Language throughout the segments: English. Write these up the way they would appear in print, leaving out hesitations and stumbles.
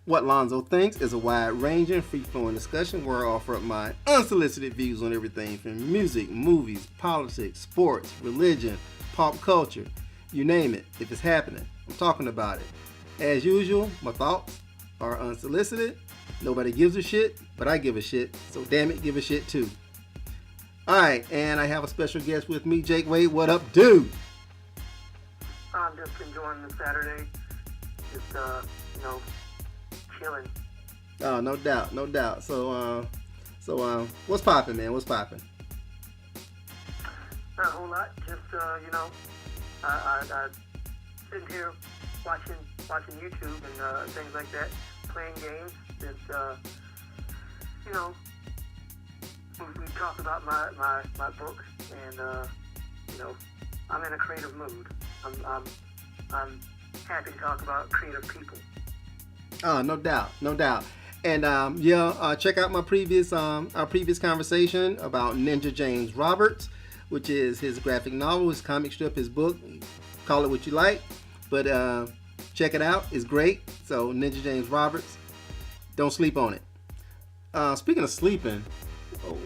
What Lonzo Thinks is a wide-ranging, free-flowing discussion where I offer up my unsolicited views on everything from music, movies, politics, sports, religion, pop culture. You name it. If it's happening, I'm talking about it. As usual, my thoughts are unsolicited. Nobody gives a shit, but I give a shit. So damn it, give a shit too. Alright, and I have a special guest with me, Jake Wade. What up, dude? I'm just enjoying the Saturday. Just, chilling. Oh, no doubt, no doubt. So, what's popping, man? What's popping? Not a whole lot. Just, I sitting here watching YouTube and things like that, playing games. Just, we talked about my book, and I'm in a creative mood. I'm happy to talk about creative people. Oh, no doubt, no doubt. And check out my our previous conversation about Ninja James Roberts, which is his graphic novel, his comic strip, his book. Call it what you like, but check it out. It's great. So Ninja James Roberts, don't sleep on it. Speaking of sleeping,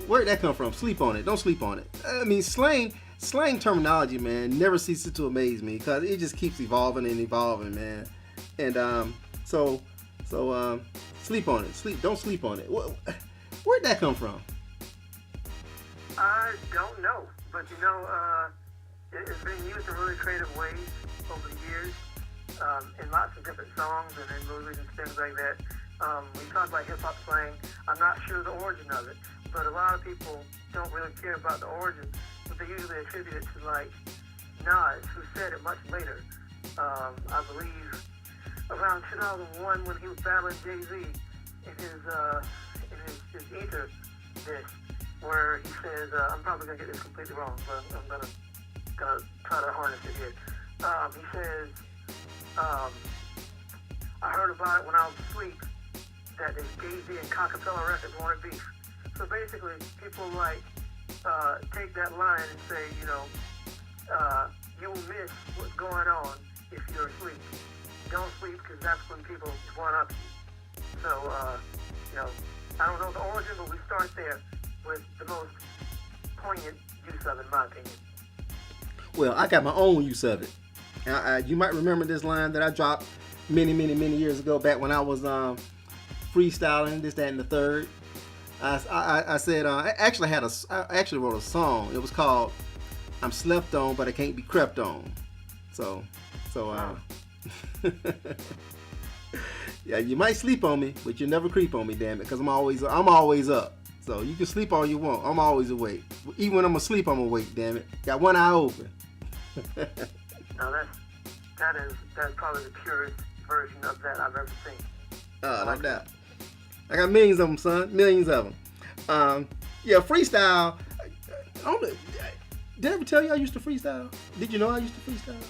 where did that come from? Sleep on it. Don't sleep on it. I mean, slang terminology, man, never ceases to amaze me because it just keeps evolving and evolving, man. And so sleep on it. Don't sleep on it. Where'd that come from? I don't know, but it's been used in really creative ways over the years, in lots of different songs and in movies and things like that. When you talk about hip-hop slang, I'm not sure the origin of it, but a lot of people don't really care about the origin, but they usually attribute it to, like, Nas, who said it much later. I believe around 2001 when he was battling Jay-Z in his Ether disc, where he says, I'm probably going to get this completely wrong, but I'm going to try to harness it here. He says, I heard about it when I was asleep, that the Jay-Z and Cockapella Records wanted beef. So basically, people take that line and say, you will miss what's going on if you're asleep. Don't sleep because that's when people want up you. So, I don't know the origin, but we start there with the most poignant use of it, in my opinion. Well, I got my own use of it. You might remember this line that I dropped many years ago, back when I was freestyling, this, that, and the third. I said, I actually wrote a song. It was called "I'm Slept On, But I Can't Be Crept On." So, yeah, you might sleep on me, but you never creep on me, damn it, because I'm always up. So you can sleep all you want. I'm always awake. Even when I'm asleep, I'm awake, damn it. Got one eye open. Now that's probably the purest version of that I've ever seen. Oh, no doubt. I got millions of them, son. Millions of them. Freestyle. Did I ever tell you I used to freestyle? Did you know I used to freestyle?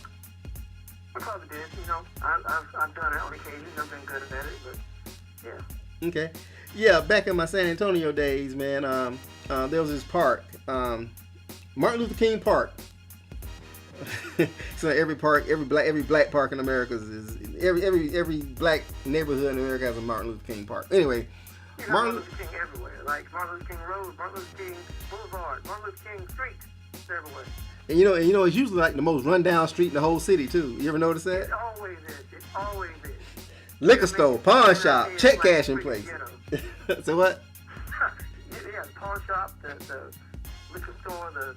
I probably did. I've done it on occasion. I've been good at it, but yeah. Okay. Yeah, back in my San Antonio days, man, there was this park, Martin Luther King Park. So every black park in America is every black neighborhood in America has a Martin Luther King Park. Anyway, Martin Luther King everywhere, like Martin Luther King Road, Martin Luther King Boulevard, Martin Luther King Street, it's everywhere. And it's usually like the most rundown street in the whole city too. You ever notice that? It always is. It always is. Liquor store, pawn shop, check cashing place. So what? Yeah, the pawn shop, the liquor store, the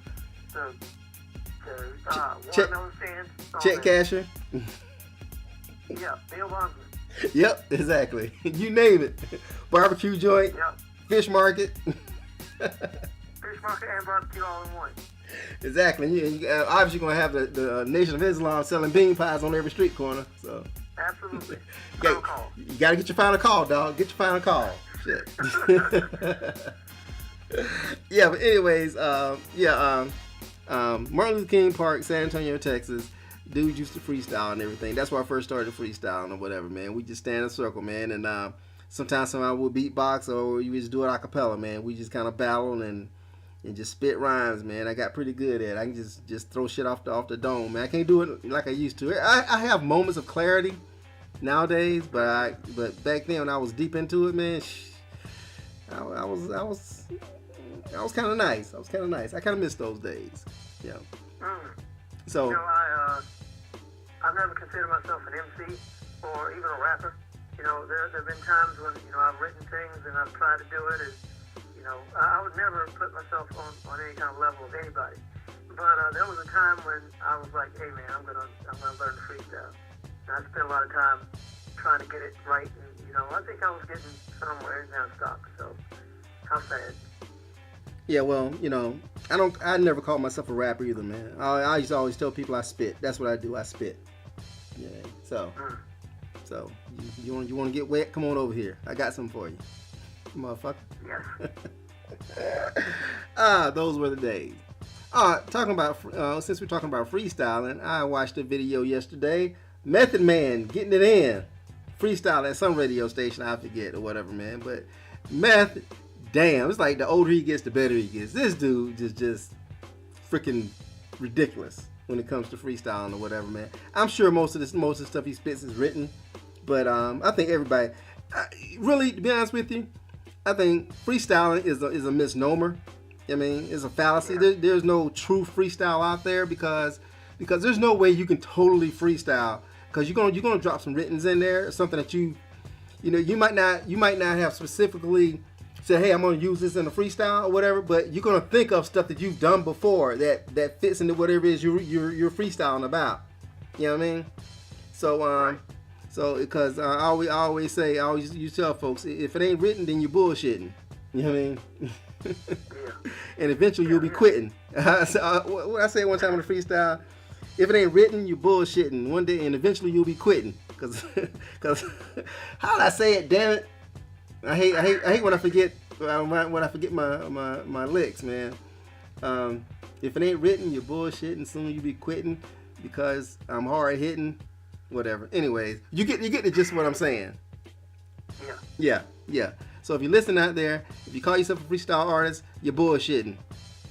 watermelon stand. Check casher. Yeah, Bill Bondsman. Yep, exactly. You name it. Barbecue joint. Yep. Fish market. Fish market and barbecue all in one. Exactly. You obviously going to have the Nation of Islam selling bean pies on every street corner. So. Absolutely. You got to get your final call, dog. Get your final call. Shit. Yeah, but anyways, Martin Luther King Park, San Antonio, Texas. Dude used to freestyle and everything. That's where I first started freestyling or whatever, man. We just stand in a circle, man, and sometimes somebody would beatbox or we just do it a cappella, man. We just kind of battle and just spit rhymes, man. I got pretty good at it. I can just throw shit off the dome, man. I can't do it like I used to. I have moments of clarity, nowadays, but back then when I was deep into it, man, I was kind of nice. I was kind of nice. I kind of miss those days. Yeah. Mm. So. I've never considered myself an MC or even a rapper. There have been times when, I've written things and I've tried to do it, and, I would never put myself on any kind of level with anybody. But there was a time when I was like, hey man, I'm gonna learn to freestyle. And I spent a lot of time trying to get it right, and, I think I was getting somewhere, and now it's stopped. So, how sad. Yeah, well, I never called myself a rapper either, man. I used to always tell people I spit. That's what I do. I spit. Yeah. So you want to get wet? Come on over here. I got something for you, motherfucker. Yes. Those were the days. Talking about since we're talking about freestyling, I watched a video yesterday. Method Man getting it in, freestyle at some radio station, I forget or whatever, man. But Meth, damn, it's like the older he gets, the better he gets. This dude just freaking ridiculous when it comes to freestyling or whatever, man. I'm sure most of the stuff he spits is written, but I think everybody, really, to be honest with you, I think freestyling is a misnomer. I mean, it's a fallacy. There's no true freestyle out there because there's no way you can totally freestyle, because you're gonna drop some writtens in there, something that you might not have specifically say, hey, I'm going to use this in a freestyle or whatever, but you're going to think of stuff that you've done before that fits into whatever it is you're freestyling about. You know what I mean? So because I always tell folks, if it ain't written, then you're bullshitting. You know what I mean? Yeah. And eventually you'll be quitting. What I say one time in a freestyle, if it ain't written, you're bullshitting one day, and eventually you'll be quitting. Cause how did I say it? Damn it! I hate when I forget my licks, man. If it ain't written, you're bullshitting. Soon you'll be quitting because I'm hard hitting. Whatever. Anyways, you get the gist of what I'm saying. Yeah. So if you're listening out there, if you call yourself a freestyle artist, you're bullshitting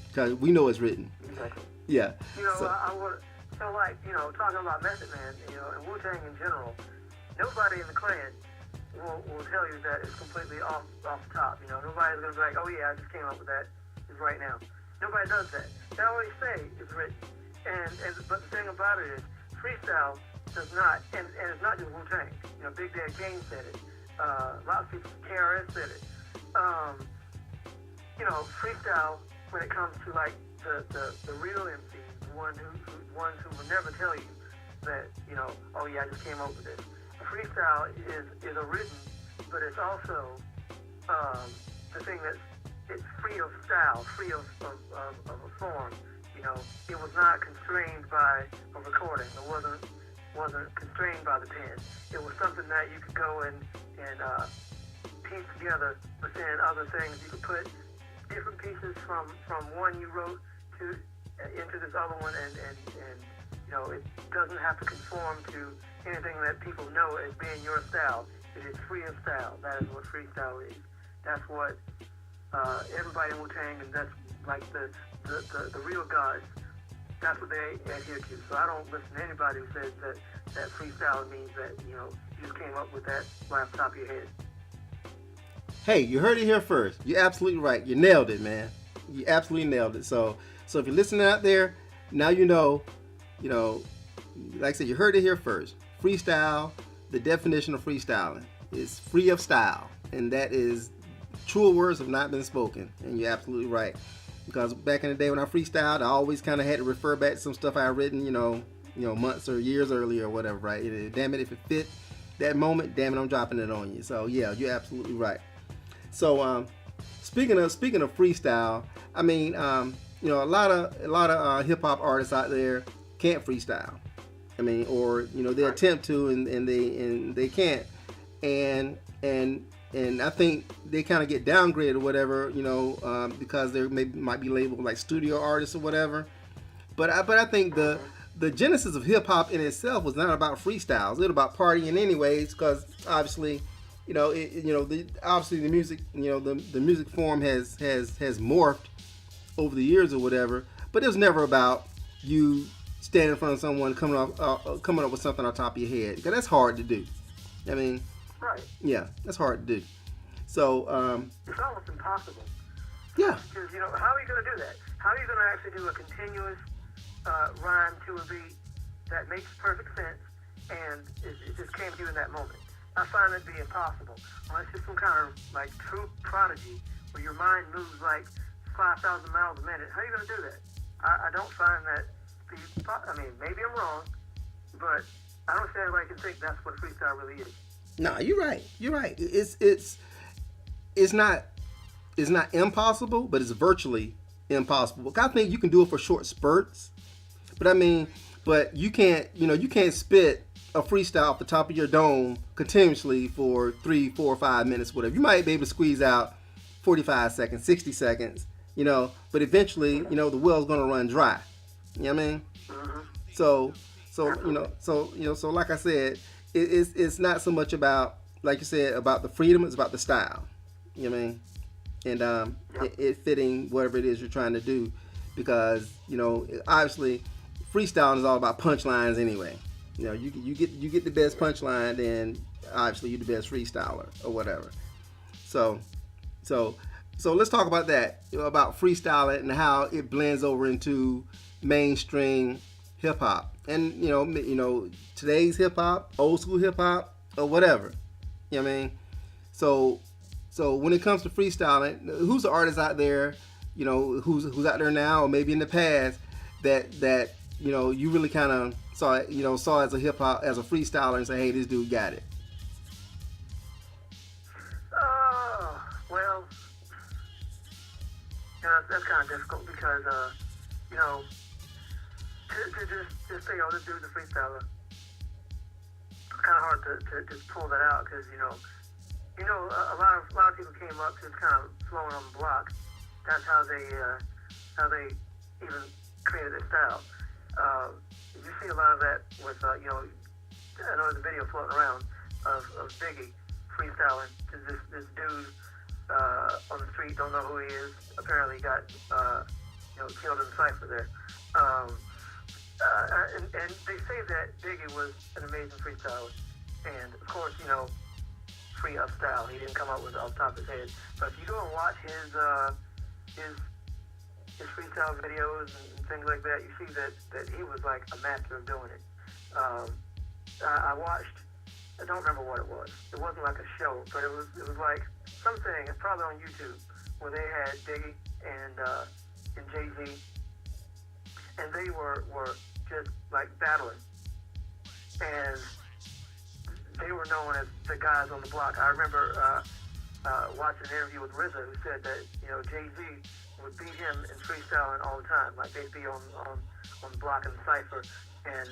because we know it's written. Exactly. Yeah. Talking about Method Man, and Wu-Tang in general, nobody in the clan will tell you that it's completely off the top. Nobody's going to be like, oh yeah, I just came up with that right now. Nobody does that. They always say it's written. But the thing about it is, freestyle does not, and it's not just Wu-Tang. Big Daddy Kane said it. Lots of people, KRS said it. Freestyle, when it comes to like the real MCs, the ones who will never tell you that, oh yeah, I just came up with this. Freestyle is a written, but it's also the thing that it's free of style, free of a form. It was not constrained by a recording. It wasn't constrained by the pen. It was something that you could go and piece together within other things. You could put different pieces from one you wrote into this other one, and it doesn't have to conform to anything that people know as being your style. It is free of style. That is what freestyle is. That's what everybody in Wu-Tang, and that's like the real gods, that's what they adhere to. So I don't listen to anybody who says that freestyle means that, you just came up with that right off the top of your head. Hey, you heard it here first. You're absolutely right. You nailed it, man. You absolutely nailed it. So if you're listening out there, now like I said, you heard it here first. Freestyle, the definition of freestyling is free of style. And that is, truer words have not been spoken. And you're absolutely right. Because back in the day when I freestyled, I always kind of had to refer back to some stuff I had written, months or years earlier or whatever, right? Damn it, if it fit that moment, damn it, I'm dropping it on you. So yeah, you're absolutely right. So speaking of freestyle, I mean, a lot of hip hop artists out there can't freestyle. I mean, or they attempt to and they can't, and I think they kind of get downgraded or whatever, because they might be labeled like studio artists or whatever. But I think the genesis of hip hop in itself was not about freestyles. It was about partying anyways, because obviously, obviously the music, the music form has morphed over the years or whatever. But it was never about you standing in front of someone coming up with something on top of your head, because that's hard to do. I mean, Right. yeah, that's hard to do. So, It's almost impossible. yeah. Because, how are you going to do that? How are you going to actually do a continuous rhyme to a beat that makes perfect sense and it just came to you in that moment? I find it to be impossible. Unless it's some kind of, like, true prodigy where your mind moves like 5,000 miles a minute. How are you going to do that? I don't find that maybe I'm wrong, but I don't see anybody can think that's what freestyle really is. No, you're right. You're right. It's not impossible, but it's virtually impossible. I think you can do it for short spurts, but you can't spit a freestyle off the top of your dome continuously for 3, 4, 5 minutes, whatever. You might be able to squeeze out 45 seconds, 60 seconds, but eventually, the well's gonna run dry. You know what I mean? Mm-hmm. So like I said, it's not so much about, like you said, about the freedom. It's about the style. You know what I mean? And it fitting whatever it is you're trying to do, because obviously freestyling is all about punchlines anyway. You get the best punchline, then obviously you're the best freestyler or whatever. So let's talk about that, about freestyling and how it blends over into mainstream hip hop, and today's hip hop, old school hip hop, or whatever. You know what I mean? So when it comes to freestyling, who's the artist out there, who's out there now or maybe in the past that you really kind of saw as a hip hop, as a freestyler, and say, hey, this dude got it? Well, that's kind of difficult because to just say, oh, this dude's a freestyler, it's kind of hard to just pull that out, because a lot of people came up just kind of flowing on the block. That's how they even created their style. You see a lot of that with I know there's a video floating around of Biggie freestyling to this dude on the street, don't know who he is. Apparently got killed in the cipher there. And they say that Biggie was an amazing freestyler, and of course free up style. He didn't come up with it off the top of his head. But if you go and watch his freestyle videos and things like that, you see that he was like a master of doing it. I watched, I don't remember what it was. It wasn't like a show, but it was like something, it's probably on YouTube, where they had Biggie and Jay-Z, and they were just like battling. And they were known as the guys on the block. I remember watching an interview with RZA, who said that Jay-Z would beat him in freestyling all the time. Like they'd be on the block in the cipher, and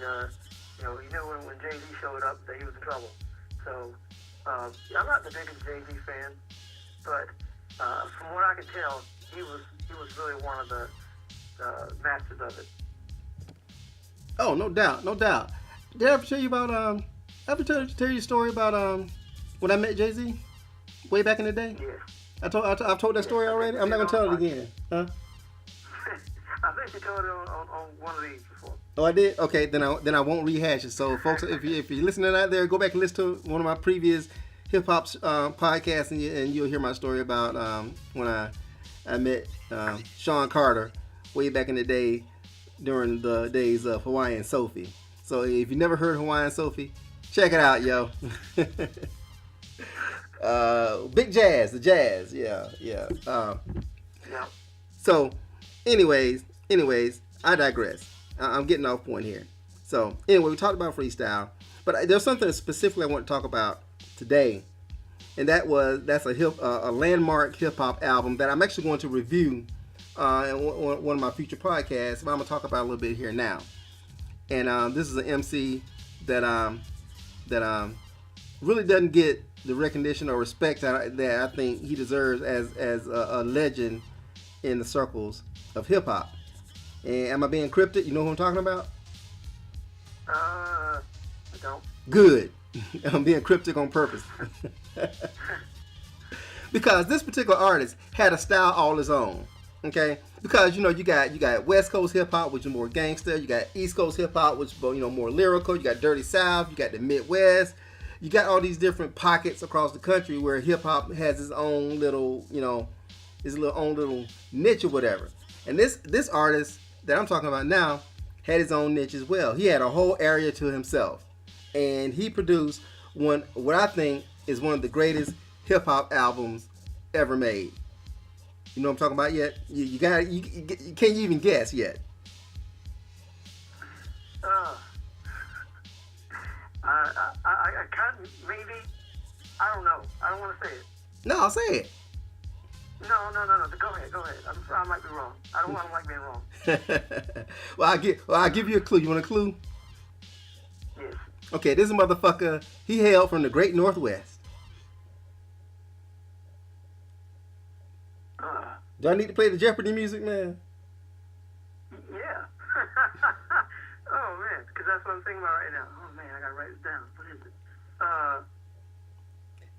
he knew when Jay-Z showed up that he was in trouble. So I'm not the biggest Jay-Z fan, but from what I could tell, he was really one of the masters of it. Oh, no doubt. Did I ever tell you about tell you a story about when I met Jay-Z way back in the day? Yeah. I've told that story already. I'm not gonna tell it again, huh? I think you told it on one of these before. Oh, I did. Okay, then I won't rehash it. So, folks, if you're listening out there, go back and listen to one of my previous hip hop podcasts, and you'll hear my story about when I met Sean Carter way back in the day, during the days of Hawaiian Sophie. So if you never heard Hawaiian Sophie, check it out, yo. Big Jazz, the Jazz, yeah. Yeah. So, anyways, I digress. I'm getting off point here. So, anyway, we talked about freestyle, but there's something specifically I want to talk about today, and that's a landmark hip hop album that I'm actually going to review in one of my future podcasts. But I'm gonna talk about a little bit here now. And this is an MC that really doesn't get the recognition or respect that I think he deserves as a legend in the circles of hip hop. And am I being cryptic? You know who I'm talking about? I don't. Good. I'm being cryptic on purpose. Because this particular artist had a style all his own. Okay? Because you got West Coast hip hop, which is more gangster. You got East Coast hip hop, which is more lyrical. You got Dirty South. You got the Midwest. you got all these different pockets across the country where hip hop has its own little, his own little niche or whatever. And this artist that I'm talking about now had his own niche as well. He had a whole area to himself, and he produced what I think is one of the greatest hip hop albums ever made. You know what I'm talking about yet? You can't even guess yet. I can't, maybe, I don't know. I don't want to say it. No, I'll say it. No. Go ahead. I might be wrong. I don't like being wrong. I'll give you a clue. You want a clue? Yes. Okay, this motherfucker, he hailed from the Great Northwest. Do I need to play the Jeopardy music, man? Yeah. Oh, man, because that's what I'm thinking about right now. Oh, man, I got to write it down. What is it?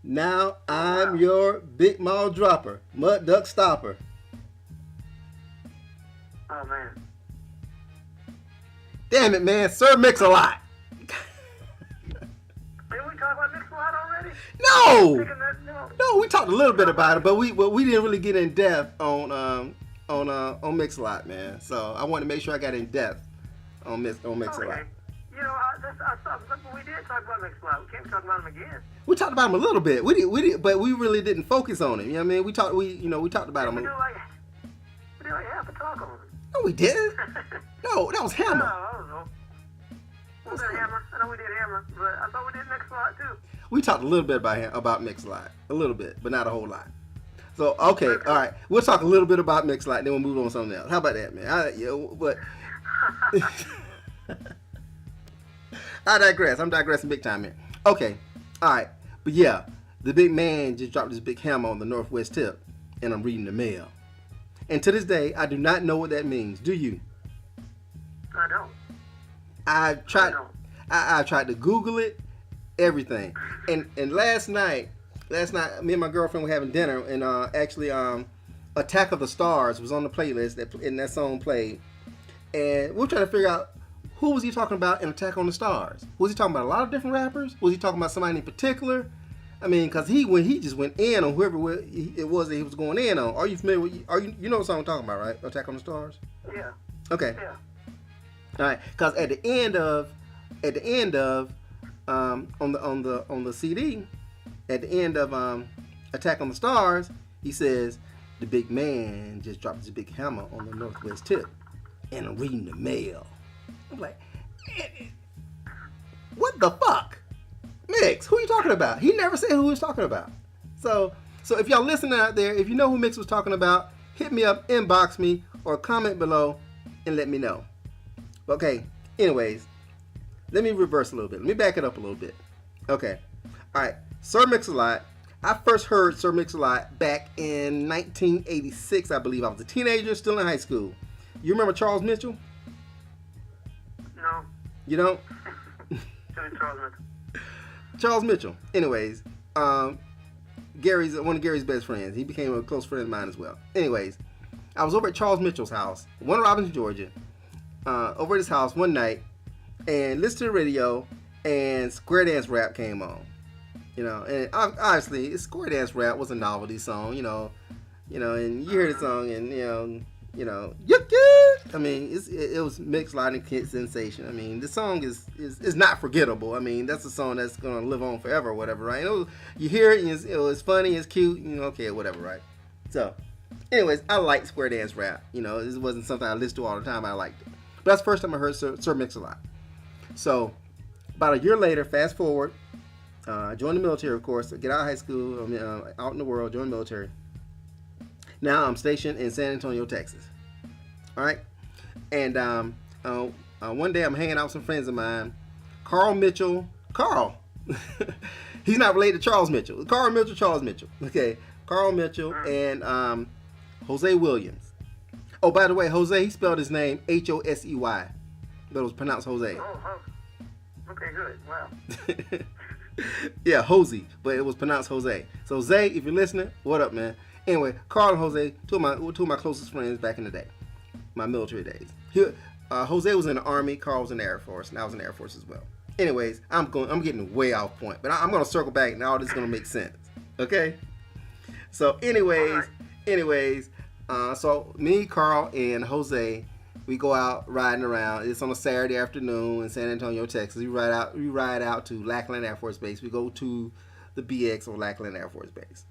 Now I'm your big mouth dropper, mud duck stopper. Oh, man. Damn it, man. Sir Mix-a-Lot. Didn't we talk about Mix-a-Lot already? No, we talked a little bit about it, but we didn't really get in depth on Mix-a-Lot, man. So I wanted to make sure I got in depth on Mix-a-Lot. Okay. I thought we did talk about Mix-a-Lot. We can't talk about him again. We talked about him a little bit. We did, but we really didn't focus on him. You know what I mean? We talked about him. We did like half a talk on him. No, we didn't. No, that was Hammer. No, I don't know. We did Hammer. I know we did Hammer, but I thought we did Mix-a-Lot too. We talked a little bit about Mix-a-Lot. A little bit, but not a whole lot. So, okay, all right. We'll talk a little bit about Mix-a-Lot, then we'll move on to something else. How about that, man? I digress. I'm digressing big time here. Okay, all right. But yeah, the big man just dropped this big hammer on the Northwest tip, and I'm reading the mail. And to this day, I do not know what that means. Do you? I don't. I've tried to Google it, everything. And last night, me and my girlfriend were having dinner, and actually, Attack of the Stars was on the playlist, and that song played. And we're trying to figure out, who was he talking about in Attack on the Stars? Was he talking about a lot of different rappers? Was he talking about somebody in particular? I mean, because he just went in on whoever it was that he was going in on. Are you familiar with? You know what song I'm talking about, right? Attack on the Stars. Yeah. Okay. Yeah. All right. Because at the end of on the CD, at the end of Attack on the Stars, he says the big man just dropped his big hammer on the Northwest tip, and I'm reading the mail. I'm like, what the fuck? Mix, who are you talking about? He never said who he was talking about. So if y'all listening out there, if you know who Mix was talking about, hit me up, inbox me, or comment below and let me know. Okay, anyways, let me reverse a little bit. Let me back it up a little bit. Okay, all right, Sir Mix-a-Lot. I first heard Sir Mix-a-Lot back in 1986, I believe. I was a teenager, still in high school. You remember Charles Mitchell? No. You don't? Charles Mitchell. Charles Mitchell. Anyways, Gary's one of Gary's best friends. He became a close friend of mine as well. Anyways, I was over at Charles Mitchell's house, Warner Robins, Georgia, over at his house one night, and listened to the radio, and Square Dance Rap came on. You know, and obviously, Square Dance Rap was a novelty song. You know, and you hear the song, and I mean, it was Mix-a-Lot and Kid Sensation. I mean, the song is not forgettable. I mean, that's a song that's gonna live on forever, or whatever, right? You hear it, and it was funny, it's cute, okay, whatever, right? So, anyways, I liked Square Dance Rap. This wasn't something I listened to all the time. I liked it, but that's the first time I heard Sir Mix-a-Lot. So, about a year later, fast forward, I joined the military, of course. Get out of high school, out in the world, join the military. Now I'm stationed in San Antonio, Texas. All right, and one day I'm hanging out with some friends of mine. Carl, he's not related to Charles Mitchell. Charles Mitchell. Okay, Carl Mitchell and Jose Williams. Oh, by the way, Jose, he spelled his name Hosey, but it was pronounced Jose. Oh, okay, good. Wow. Yeah, Hosey, but it was pronounced Jose. So Zay, if you're listening, what up, man? Anyway, Carl and Jose, two of my closest friends back in the day, my military days. Jose was in the Army, Carl was in the Air Force, and I was in the Air Force as well. anyways, I'm getting way off point, but I'm gonna circle back and all this is gonna make sense. Okay. So, anyways, so me, Carl, and Jose, we go out riding around. It's on a Saturday afternoon in San Antonio, Texas. We ride out to Lackland Air Force Base. We go to the BX on Lackland Air Force Base,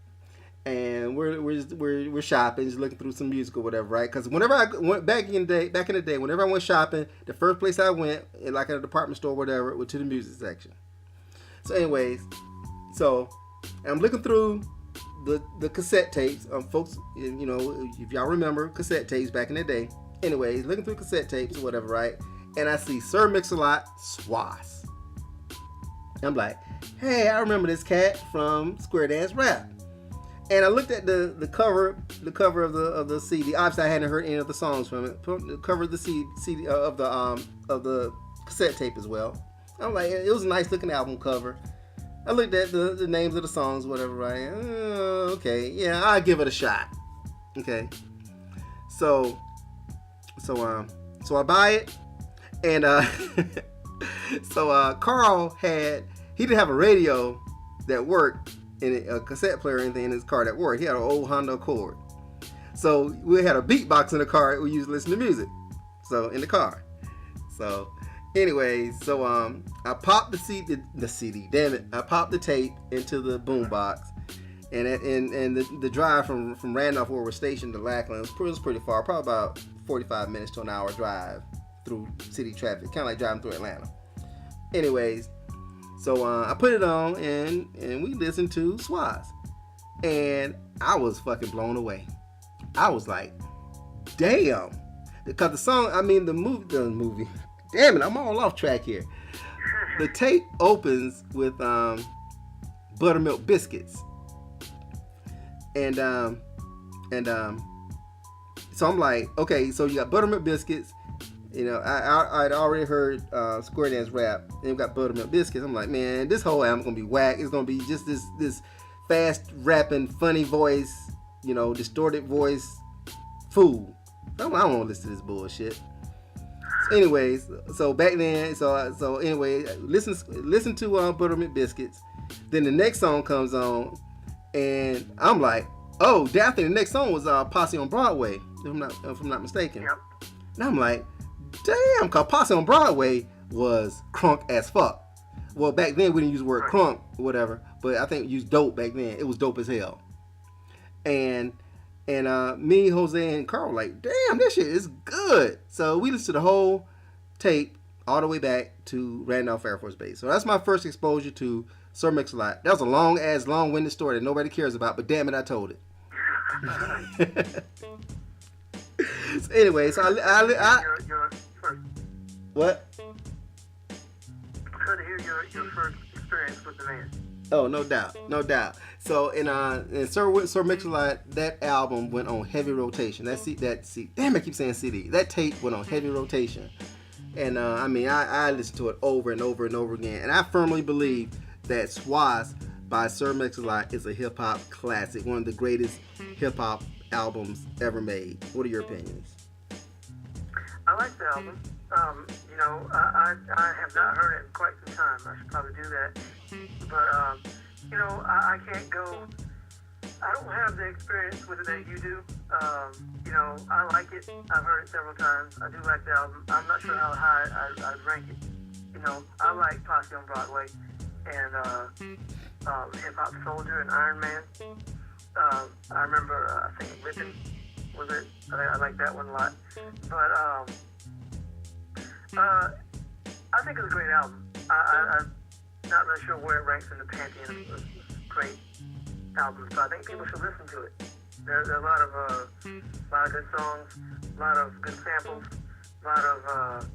and we're shopping, just looking through some music or whatever, right? Because whenever I went back in the day, whenever I went shopping, the first place I went, like at a department store or whatever, was to the music section. So, anyways, I'm looking through the cassette tapes, folks. You know, if y'all remember cassette tapes back in the day. Anyways, looking through cassette tapes or whatever, right? And I see Sir Mix-a-Lot Swass. I'm like, hey, I remember this cat from Square Dance Rap. And I looked at the cover of the CD. Obviously, I hadn't heard any of the songs from it. The cover of the CD of the cassette tape as well. I'm like, it was a nice looking album cover. I looked at the names of the songs, whatever, right? Okay, yeah, I'll give it a shot. Okay, so I buy it, and Carl didn't have a radio that worked in a cassette player or anything in his car that worked. He had an old Honda Accord, so we had a beatbox in the car we used to listen to music. So in the car, anyways, I popped the CD. Damn it! I popped the tape into the boombox, and the drive from Randolph, where we're stationed, to Lackland was pretty far, probably about 45 minutes to an hour drive through city traffic, kind of like driving through Atlanta. Anyways, I put it on and we listened to Swass, and I was fucking blown away. I was like, damn, because the movie. Damn it, I'm all off track here. The tape opens with buttermilk biscuits, and so I'm like, okay, so you got buttermilk biscuits. You know, I'd already heard Square Dance Rap, and we got buttermilk biscuits. I'm like, man, this whole album's gonna be whack. It's gonna be just this fast rapping, funny voice, you know, distorted voice, fool. I don't want to listen to this bullshit. Anyways, so back then, listen to Buttermilk Biscuits. Then the next song comes on, and I'm like, oh, I think the next song was Posse on Broadway, if I'm not mistaken. Yep. And I'm like, damn, cause Posse on Broadway was crunk as fuck. Well, back then we didn't use the word crunk or whatever, but I think we used dope back then. It was dope as hell. And me, Jose, and Carl were like, damn, this shit is good. So we listened to the whole tape all the way back to Randolph Air Force Base. So that's my first exposure to Sir Mix-a-Lot. That was a long-winded story that nobody cares about, but damn it, I told it. So anyway, so your first. What? I'm trying to hear your first experience with the man. Oh, no doubt. So in Sir Mix-a-Lot, that album went on heavy rotation. Damn, I keep saying CD. That tape went on heavy rotation, and I listened to it over and over and over again. And I firmly believe that Swass by Sir Mix-a-Lot is a hip hop classic, one of the greatest hip hop albums ever made. What are your opinions? I like the album. I have not heard it in quite some time. I should probably do that. But, I can't go. I don't have the experience with it that you do. I like it. I've heard it several times. I do like the album. I'm not sure how high I'd rank it. I like Posse on Broadway and Hip Hop Soldier and Iron Man. I remember, I think Rippin' was it. I like that one a lot. But, I think it's a great album. I'm not really sure where it ranks in the pantheon of great albums, but I think people should listen to it. There are a lot of good songs, a lot of good samples, a lot of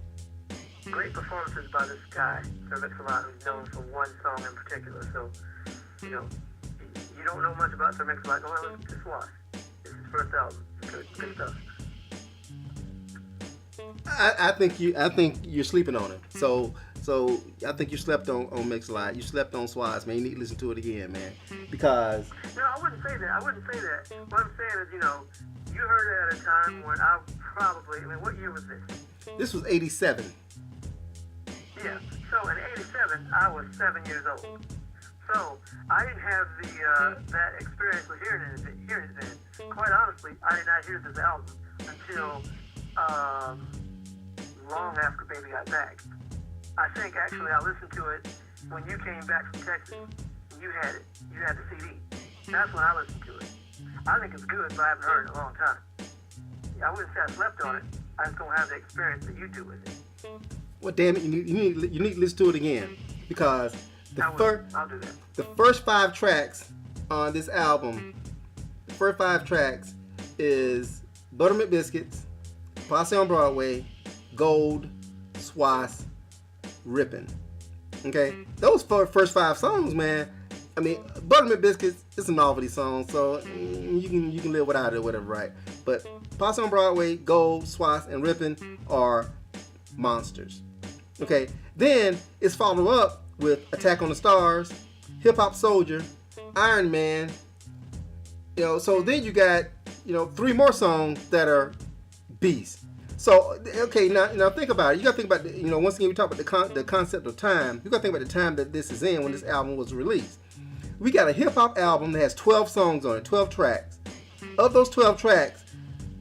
great performances by this guy, Sir Mix-a-Lot, who's known for one song in particular. So, you don't know much about Sir Mix-a-Lot, go ahead and listen to Swass. It's his first album. Good stuff. I think you're sleeping on him. So I think you slept on Mix-a-Lot. You slept on Swass, man. You need to listen to it again, man. Because no, I wouldn't say that. What I'm saying is, you heard it at a time when what year was this? This was 87. Yeah. So in '87, I was 7 years old. So I didn't have that experience with hearing it then. Quite honestly, I did not hear this album until um, long after Baby got back. I think actually I listened to it when you came back from Texas. You had it. You had the CD. That's when I listened to it. I think it's good, but I haven't heard it in a long time. I wouldn't say I slept on it. I just don't have the experience that you do with it. Well, damn it, you need to listen to it again because I'll do that. The first 5 tracks on this album, the first 5 tracks is Buttermilk Biscuits, Posse on Broadway, Gold, Swass, Rippin'. Okay, those first 5 songs, man. I mean, Buttermilk Biscuits is a novelty song, so you can live without it or whatever, right? But Posse on Broadway, Gold, Swass, and Rippin' are monsters. Okay, then it's followed up with Attack on the Stars, Hip Hop Soldier, Iron Man. So then you got 3 more songs that are beasts. So okay, now think about it. You got to think about once again we talk about the concept of time. You got to think about the time that this is in when this album was released. We got a hip hop album that has 12 songs on it, 12 tracks. Of those 12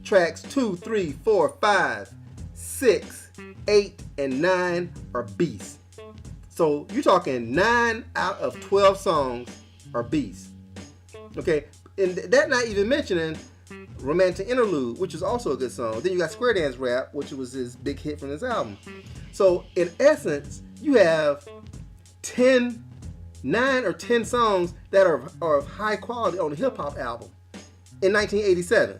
tracks 2, 3, 4, 5, 6, 8, and 9 are beasts. So you're talking 9 out of 12 songs are beasts. Okay, and that not even mentioning Romantic Interlude, which is also a good song. Then you got Square Dance Rap, which was his big hit from this album. So in essence, you have 9 or 10 songs that are of high quality on the hip hop album in 1987.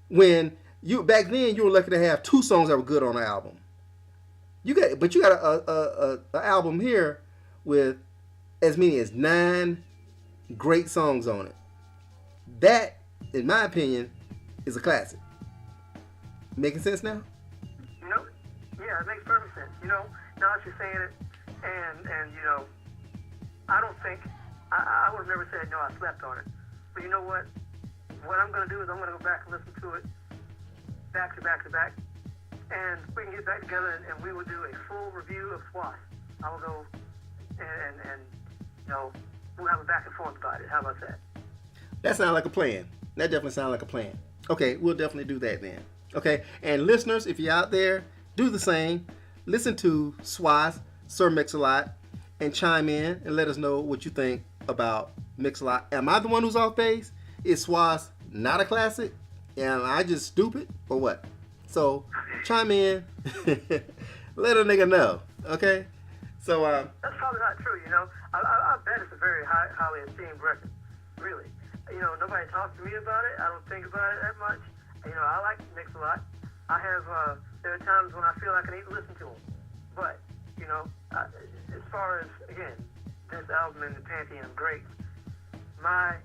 When back then you were lucky to have 2 songs that were good on the album. You got a album here with as many as 9 great songs on it. That, in my opinion, is a classic. Making sense now? Yeah, it makes perfect sense. Now that you're saying it, and I don't think I would have never said no. I slept on it, but you know what? What I'm going to do is I'm going to go back and listen to it back to back to back, and we can get back together and we will do a full review of Swass. I will go and we'll have a back and forth about it. How about that? That sounds like a plan. That definitely sounds like a plan. Okay, we'll definitely do that then. Okay, and listeners, if you're out there, do the same. Listen to Swass, Sir Mix-a-Lot, and chime in and let us know what you think about Mix-a-Lot. Am I the one who's off base? Is Swass not a classic? Am I just stupid or what? So chime in, let a nigga know. Okay, so that's probably not true. I bet it's a very highly esteemed record. Really, nobody talks to me about it. I don't think about it that much. I like Mix-a-Lot. I have there are times when I feel like I need to listen to them, but as far as again this album in the pantheon of greats, my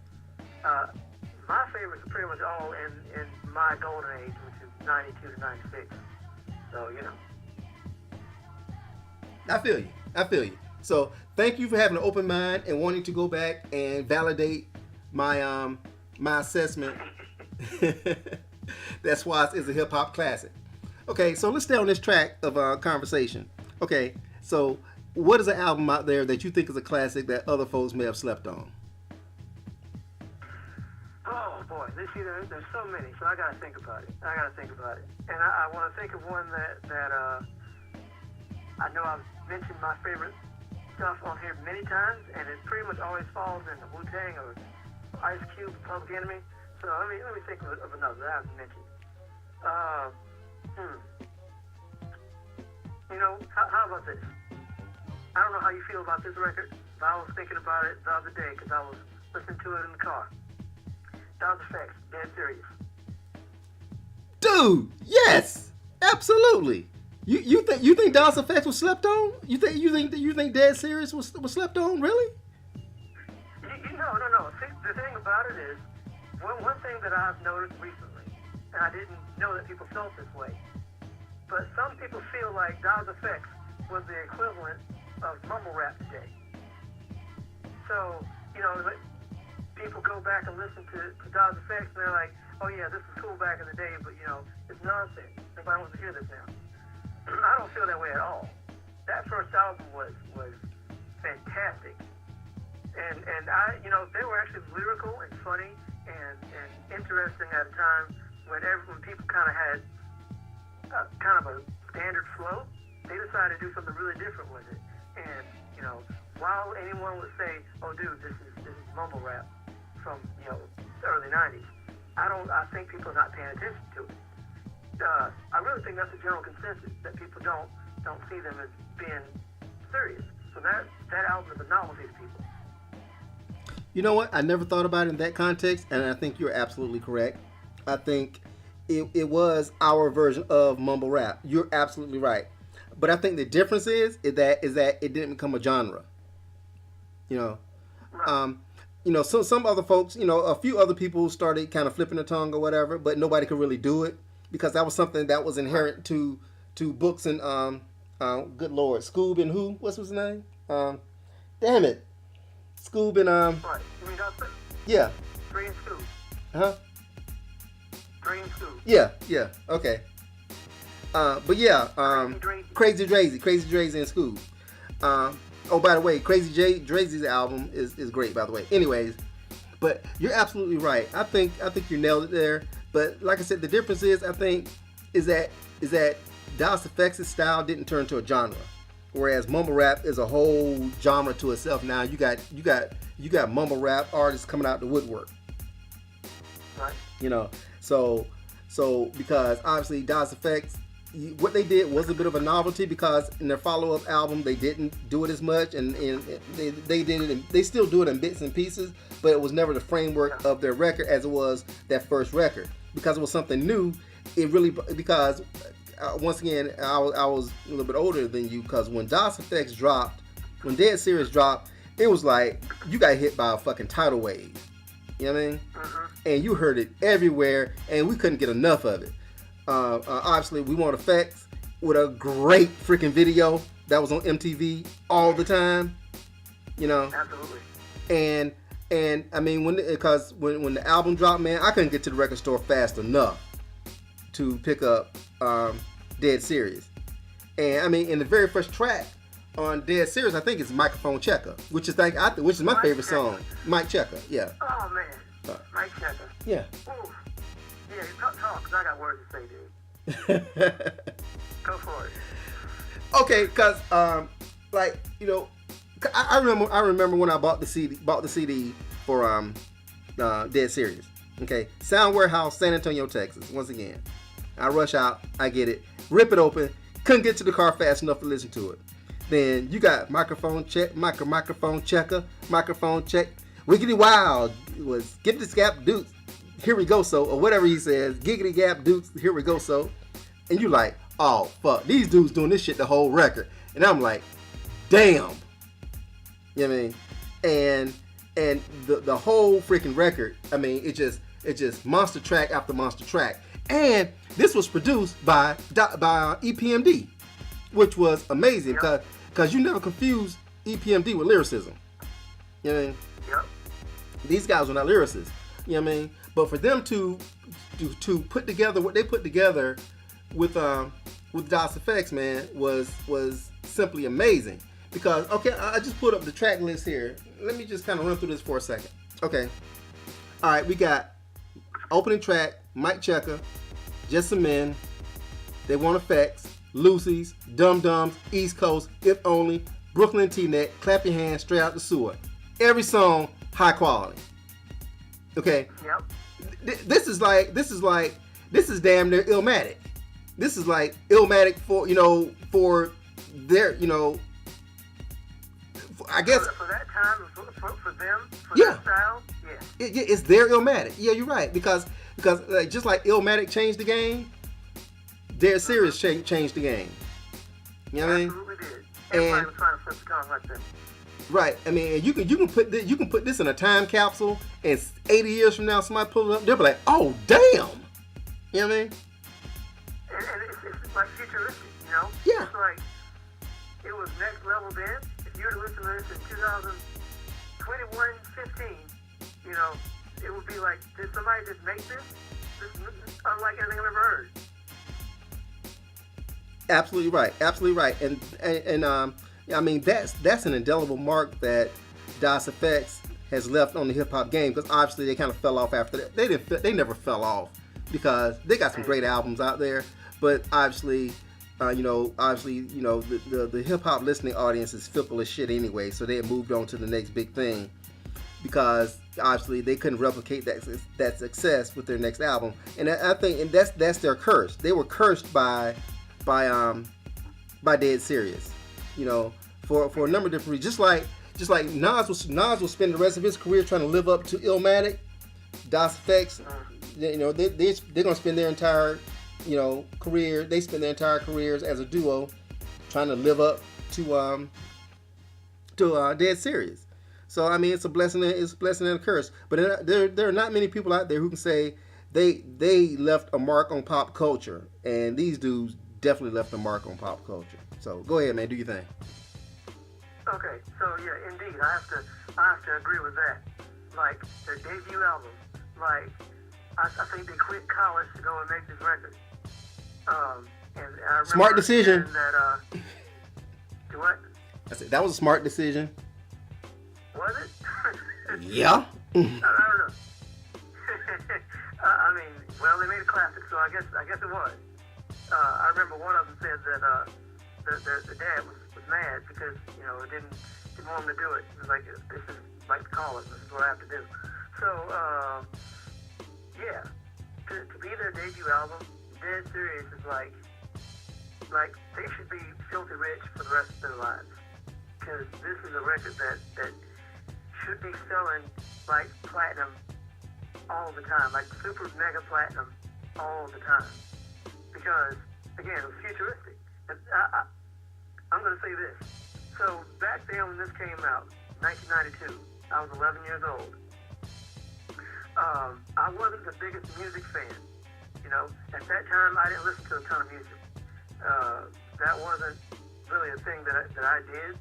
favorites are pretty much all in my golden age, which is 92 to 96. So I feel you. So thank you for having an open mind and wanting to go back and validate my my assessment that Swass is a hip hop classic. Okay, so let's stay on this track of our conversation. Okay, so what is an album out there that you think is a classic that other folks may have slept on? Oh boy, there's so many, so I gotta think about it. And I want to think of one that I know I've mentioned my favorite stuff on here many times, and it pretty much always falls in the Wu-Tang or Ice Cube, Public Enemy. So let me think of another that I haven't mentioned. How about this? I don't know how you feel about this record, but I was thinking about it the other day because I was listening to it in the car. Dawes Effects, Dead Serious. Dude, yes, absolutely. You think Dawes Effects was slept on? You think Dead Serious was slept on? Really? No. The thing about it is, one thing that I've noticed recently, and I didn't know that people felt this way, but some people feel like Dawes Effects was the equivalent of mumble rap today. So, people go back and listen to Dawes Effects and they're like, oh yeah, this was cool back in the day, but it's nonsense. Nobody wants to hear this now. I don't feel that way at all. that first album was fantastic. And I, you know, they were actually lyrical and funny and interesting at a time when people kind of had kind of a standard flow. They decided to do something really different with it. And, you know, while anyone would say, oh, dude, this is mumble rap from, you know, the early 90s, I think people are not paying attention to it. I really think that's a general consensus, that people don't see them as being serious. So that album is a novelty to people. You know what? I never thought about it in that context, and I think you're absolutely correct. I think it was our version of mumble rap. You're absolutely right. But I think the difference is that it didn't become a genre. You know, Right. you know, some other folks, you know, a few other people started kind of flipping the tongue or whatever, but nobody could really do it because that was something that was inherent to books and good Lord, Scoob and who? What's his name? Damn it, Scoob and Right. You mean that's it? yeah, Dre and Scoop. huh? Dre and Scoop. Yeah, okay. But yeah, Crazy Drazy. Crazy Drazy and Scoob. Oh, by the way, Crazy Drazy's album is great, by the way. Anyways, but you're absolutely right. I think you nailed it there. But like I said, the difference is that Das EFX's style didn't turn to a genre, whereas mumble rap is a whole genre to itself. Now you got mumble rap artists coming out the woodwork. Right. You know, so because obviously Das EFX, what they did was a bit of a novelty because in their follow-up album they didn't do it as much, and they did it. They still do it in bits and pieces, but it was never the framework of their record as it was that first record because it was something new. It really because once again I was a little bit older than you because when Das EFX dropped, when Dead Serious dropped, it was like you got hit by a fucking tidal wave. You know what I mean? Mm-hmm. And you heard it everywhere, and we couldn't get enough of it. Obviously, We Want Effects with a great freaking video that was on MTV all the time. You know, Absolutely. and I mean when the album dropped, man, I couldn't get to the record store fast enough to pick up Dead Serious. And I mean, in the very first track on Dead Serious, I think it's Microphone Checker, which is my favorite song. Mike Checker, yeah. Oh man, Mike Checker. Yeah. Ooh. Yeah, talk, cause I got words to say, dude. Go for it. Okay, cause like you know, I remember when I bought the CD for Dead Serious. Okay, Sound Warehouse, San Antonio, Texas. Once again, I rush out, I get it, rip it open. Couldn't get to the car fast enough to listen to it. Then you got microphone check, microphone checker, microphone check. Wiggity Wild was Give This Gap Dukes. Here we go, so, or whatever he says, Giggity Gap Dukes, here we go, so. And you like, oh, fuck, these dudes doing this shit the whole record. And I'm like, damn. You know what I mean? And the whole freaking record, I mean, it just monster track after monster track. And this was produced by EPMD, which was amazing, because you never confuse EPMD with lyricism. You know what I mean? Yep. These guys were not lyricists. You know what I mean? But for them to put together what they put together with Das EFX, man, was simply amazing. Because okay, I just put up the track list here. Let me just kind of run through this for a second. Okay. All right, we got opening track, Mike Checker, Just Some Men, They Want Effects, Lucy's, Dum Dums, East Coast, If Only, Brooklyn T-Net, Clap Your Hands, Straight Out the Sewer. Every song high quality. Okay. Yep. This is damn near Illmatic. This is like Illmatic for their, I guess for that time, for them, for yeah. their style, yeah. It's their Illmatic. Yeah, you're right because just like Illmatic changed the game, Dead Serious changed the game. You know what I mean? Absolutely did. Everybody was trying to flip the tongue like them. Right. I mean, you can put this in a time capsule, and 80 years from now, somebody pull it up, they'll be like, "Oh, damn!" You know what I mean? And it's like futuristic, you know? Yeah. It's like it was next level then. If you were to listen to this in 2021, 15, you know, it would be like, did somebody just make this? This is unlike anything I've ever heard. Absolutely right. Absolutely right. And I mean that's an indelible mark that Das Effects has left on the hip hop game because obviously they kind of fell off after that. They never fell off because they got some great albums out there, but obviously. The hip hop listening audience is fickle as shit anyway, so they had moved on to the next big thing because obviously they couldn't replicate that success with their next album, and I think and that's their curse. They were cursed by Dead Serious, for a number of different reasons. Just like Nas will spend the rest of his career trying to live up to Illmatic, Das Effects. They're gonna spend their entire career. They spend their entire careers as a duo trying to live up to Dead Serious. So I mean, it's a blessing. It's a blessing and a curse. But there are not many people out there who can say they left a mark on pop culture, and these dudes definitely left a mark on pop culture. So go ahead, man, do your thing. Okay, so yeah, indeed, I have to agree with that. Like their debut album, like I think they quit college to go and make this record. And I remember smart decision. That, do what? I said that was a smart decision. Was it? Yeah. I don't know. I mean, well, they made a classic, so I guess it was. I remember one of them said that the dad was mad because it didn't want him to do it. It was like, this is like the calling. This is what I have to do. So yeah, to be their debut album, Dead Serious is like they should be filthy rich for the rest of their lives because this is a record that should be selling like platinum all the time, like super mega platinum all the time. Because again, it was futuristic. And I'm going to say this. So back then when this came out, 1992, I was 11 years old. I wasn't the biggest music fan. At that time I didn't listen to a ton of music. That wasn't really a thing that I did.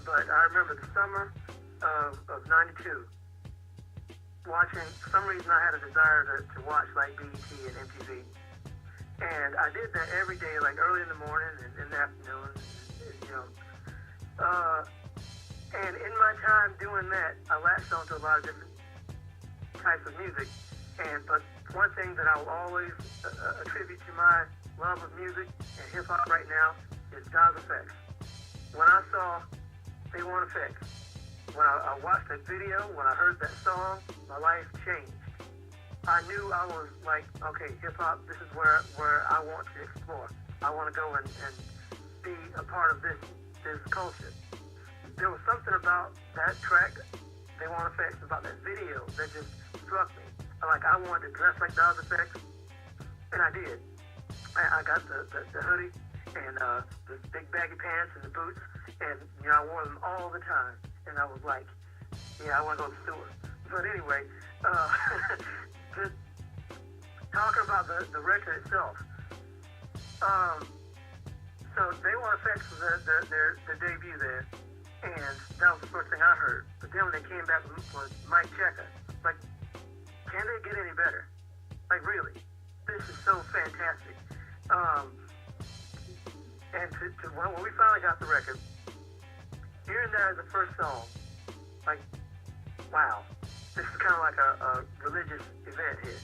But I remember the summer of 92 watching, for some reason I had a desire to watch like BET and MTV. And I did that every day, like early in the morning and in the afternoon, and in my time doing that, I latched onto a lot of different types of music. But one thing that I will always attribute to my love of music and hip hop right now is Das Effects. When I saw They Want Effects, when I watched that video, when I heard that song, my life changed. I knew I was like, okay, hip hop, this is where I want to explore. I want to go and be a part of this culture. There was something about that track, They Want Effects, about that video that just struck me. Like I wanted to dress like Das Effects, and I did. I got the hoodie and the big baggy pants and the boots, and I wore them all the time. And I was like, yeah, I want to go to the store. But anyway, talking about the record itself. So They Want Effects was their debut there, and that was the first thing I heard. But then when they came back with Mike Checker, like, can they get any better? Like, really, this is so fantastic. And when we finally got the record, hearing that as the first song, like, wow, this is kind of like a religious event here.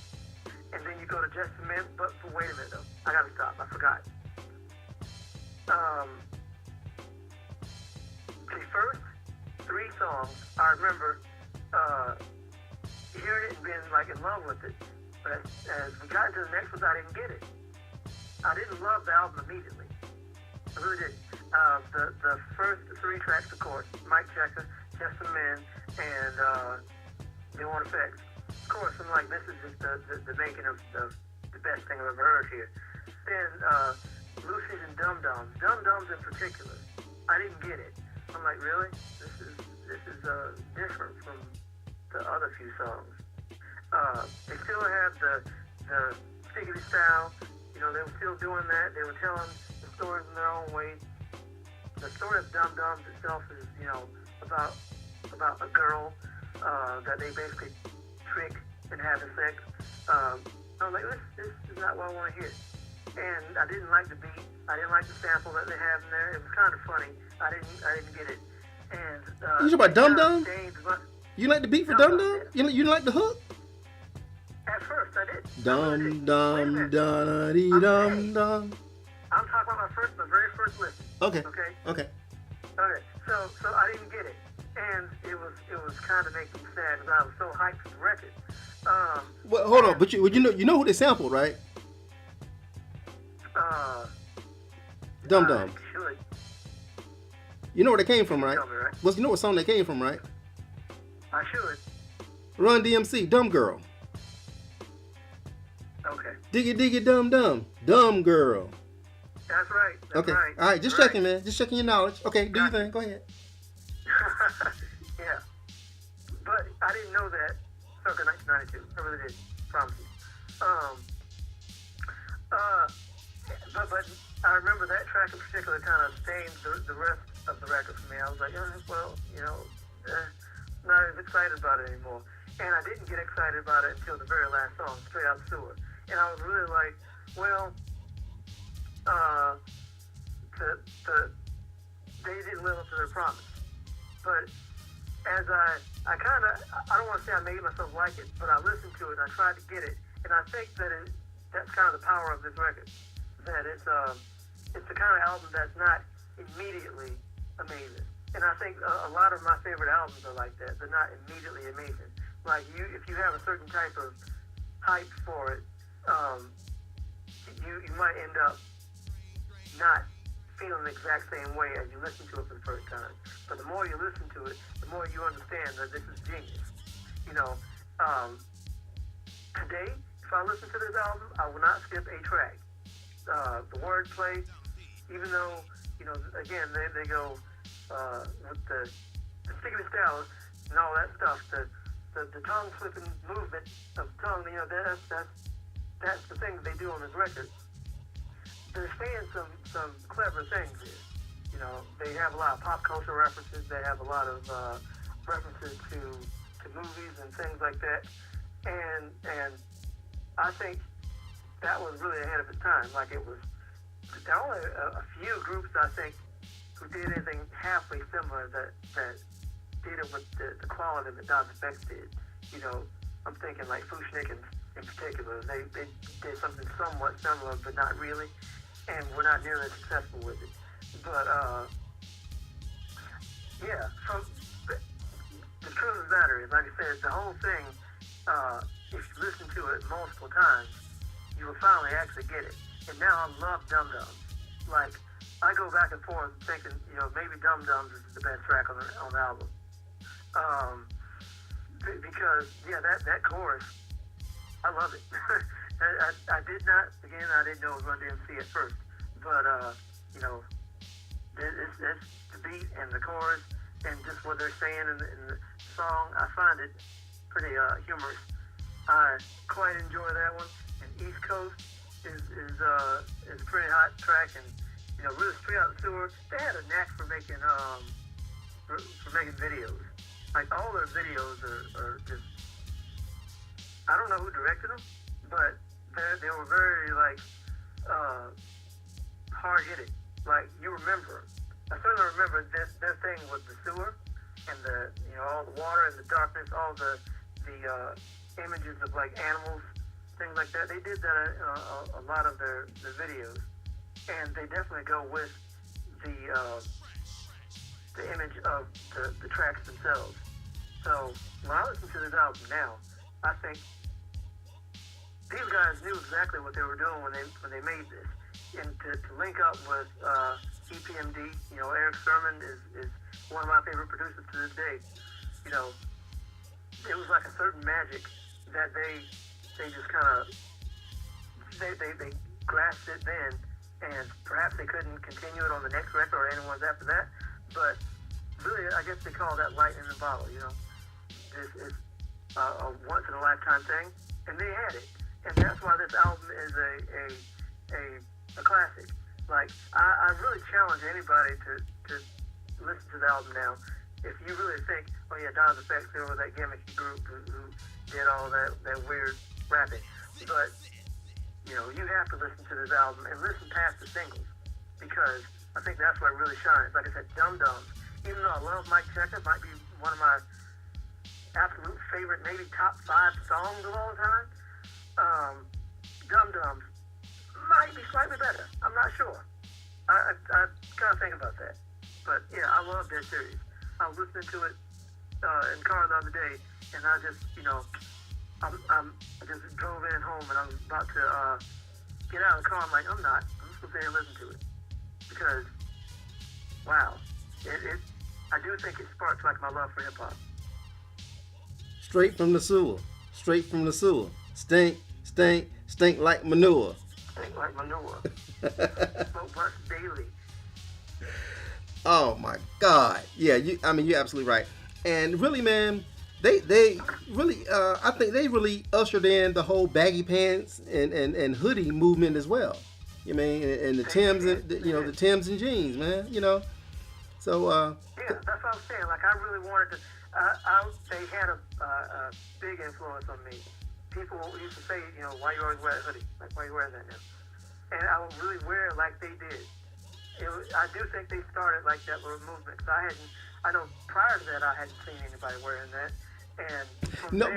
And then you go to Just a Minute, but wait a minute though, I gotta stop, I forgot. The first three songs, I remember hearing it and being like in love with it. But as we got into the next ones, I didn't get it. I didn't love the album immediately. I really didn't. The first three tracks, of course, Mike Checker, Just a Man, and They Want Effects. Of course, I'm like, this is just the making of the best thing I've ever heard here. Then Lucy's and Dum Dums. Dum Dums in particular, I didn't get it. I'm like, really? This is different from the other few songs. They still have the stickity style. They were still doing that. They were telling the stories in their own way. The story of Dum Dums itself is, about a girl that they basically trick and having sex. I was like, this is not what I want to hear. and I didn't like the beat. I didn't like the sample that they have in there. It was kind of funny. I didn't get it. And You talking about Dum Dum? James, You like the beat for Dum Dum Dum? yeah. You like the hook? At first, I did. Dum dum da dee Hey, dum dum. I'm talking about my very first listen. Okay. Okay. Okay. Okay. So I didn't get it, and it was kind of making me sad because I was so hyped for the record. Well, hold on, but you know who they sampled, right? Dum Dum. Should. You know where they came from, right? Tell me, right? Well, you know what song they came from, right? I should. Run DMC, Dumb Girl. Okay. Diggy diggy dum dum, Dumb Girl. That's right. That's Okay. right. All right, just Right. checking, man. Just checking your knowledge. Okay, do your thing. Go ahead. Yeah. But I didn't know that circa 1992. I really did. Promise you. But I remember that track in particular kind of stained the rest of the record for me. I was like, well, not as excited about it anymore. And I didn't get excited about it until the very last song, Straight Out the Sewer. And I was really like, well, they didn't live up to their promise. But as I don't want to say I made myself like it, but I listened to it and I tried to get it. And I think that's kind of the power of this record. That it's the kind of album that's not immediately amazing. And I think a lot of my favorite albums are like that. They're not immediately amazing. Like if you have a certain type of hype for it, you might end up not feeling the exact same way as you listen to it for the first time. But the more you listen to it, the more you understand that this is genius. Today, if I listen to this album, I will not skip a track. The wordplay, even though, again, they go with the sticky style and all that stuff, the tongue flipping movement of the tongue, that's the thing that they do on this record. They're saying some clever things here. They have a lot of pop culture references. They have a lot of references to movies and things like that. And I think that was really ahead of its time. Like it was, there are only a few groups I think who did anything halfway similar that did it with the quality that Daz Effects did. I'm thinking like Fushnik in particular. They did something somewhat similar, but not really, and were not nearly as successful with it. But yeah, from the truth of the matter is, like I said, the whole thing. If you listen to it multiple times, you will finally actually get it. And now I love Dum Dums. Like, I go back and forth thinking, maybe Dum Dums is the best track on the album. Because, yeah, that chorus, I love it. I didn't know it was Run DMC at first. But, it's the beat and the chorus and just what they're saying in the song, I find it pretty humorous. I quite enjoy that one. And East Coast is a pretty hot track, and really Straight Out the Sewer. They had a knack for making videos. Like all their videos are just, I don't know who directed them, but they were very like hard hitting. Like you remember. I certainly remember their thing with the sewer and the all the water and the darkness, all the images of like animals, things like that. They did that in a lot of their videos, and they definitely go with the image of the tracks themselves. So when I listen to this album now, I think these guys knew exactly what they were doing when they made this, and to link up with EPMD, Eric Sermon is one of my favorite producers to this day. It was like a certain magic that they just kind of they grasped it then, and perhaps they couldn't continue it on the next record or anyone's after that. But really, I guess they call that lightning in a bottle. It's a once in a lifetime thing, and they had it, and that's why this album is a classic. Like I really challenge anybody to listen to the album now. If you really think, oh yeah, Daz Effects, there was that gimmicky group who did all that weird rapping. But, you know, you have to listen to this album and listen past the singles because I think that's where it really shines. Like I said, Dum Dums. Even though I love Mike Checker, might be one of my absolute favorite, maybe top 5 songs of all time. Dum Dums might be slightly better. I'm not sure. I gotta think about that. But yeah, I love that series. I was listening to it in the car the other day, and I just, you know, I just drove in home, and I was about to get out of the car. I'm like, I'm just gonna stay and listen to it because, wow, I do think it sparks like my love for hip hop. Straight from the sewer. Straight from the sewer. Stink, stink, stink like manure. Stink like manure. Smoke bus daily. Oh my God. Yeah, you're absolutely right. And really, man, they really, I think they really ushered in the whole baggy pants and hoodie movement as well. You mean, and the Timbs and the Timbs and jeans, man. You know, so. Yeah, that's what I'm saying. Like I really wanted to. They had a big influence on me. People used to say, you know, why you always wear a hoodie? Like why you wearing that now? And I would really wear it like they did. I do think they started like that little movement because I know prior to that I hadn't seen anybody wearing that. And no, there,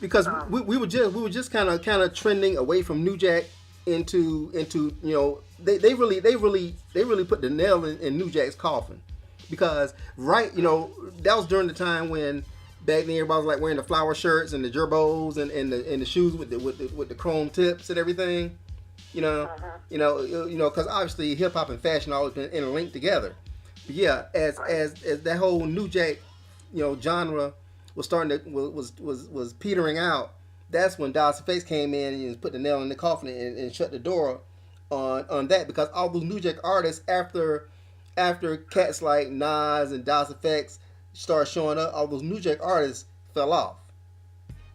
because we were just kind of trending away from New Jack into you know they really put the nail in New Jack's coffin because you know that was during the time when back then everybody was like wearing the flower shirts and the gerbos and the shoes with the chrome tips and everything. You know, because obviously hip hop and fashion always been interlinked together. But yeah, as that whole New Jack, you know, genre was starting to was petering out. That's when Dallas Face came in and put the nail in the coffin and shut the door on that because all those New Jack artists after cats like Nas and Dallas Effects started showing up, all those New Jack artists fell off.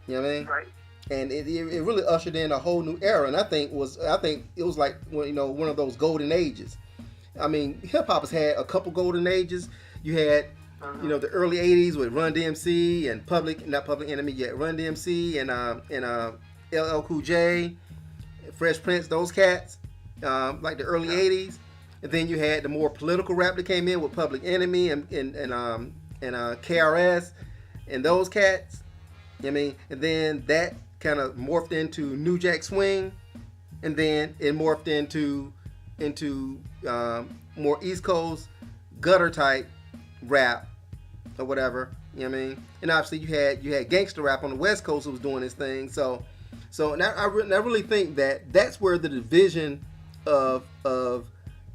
You know what I mean? Right. And it really ushered in a whole new era, and I think it was like one of those golden ages. I mean, hip hop has had a couple golden ages. You had the early '80s with Run DMC and not Public Enemy yet, Run DMC and LL Cool J, Fresh Prince, those cats, like the early '80s. And then you had the more political rap that came in with Public Enemy and KRS and those cats. You know what I mean? And then that kind of morphed into New Jack Swing, and then it morphed into more East Coast gutter type rap or whatever. You know what I mean? And obviously you had gangster rap on the West Coast who was doing this thing. So I really think that's where the division of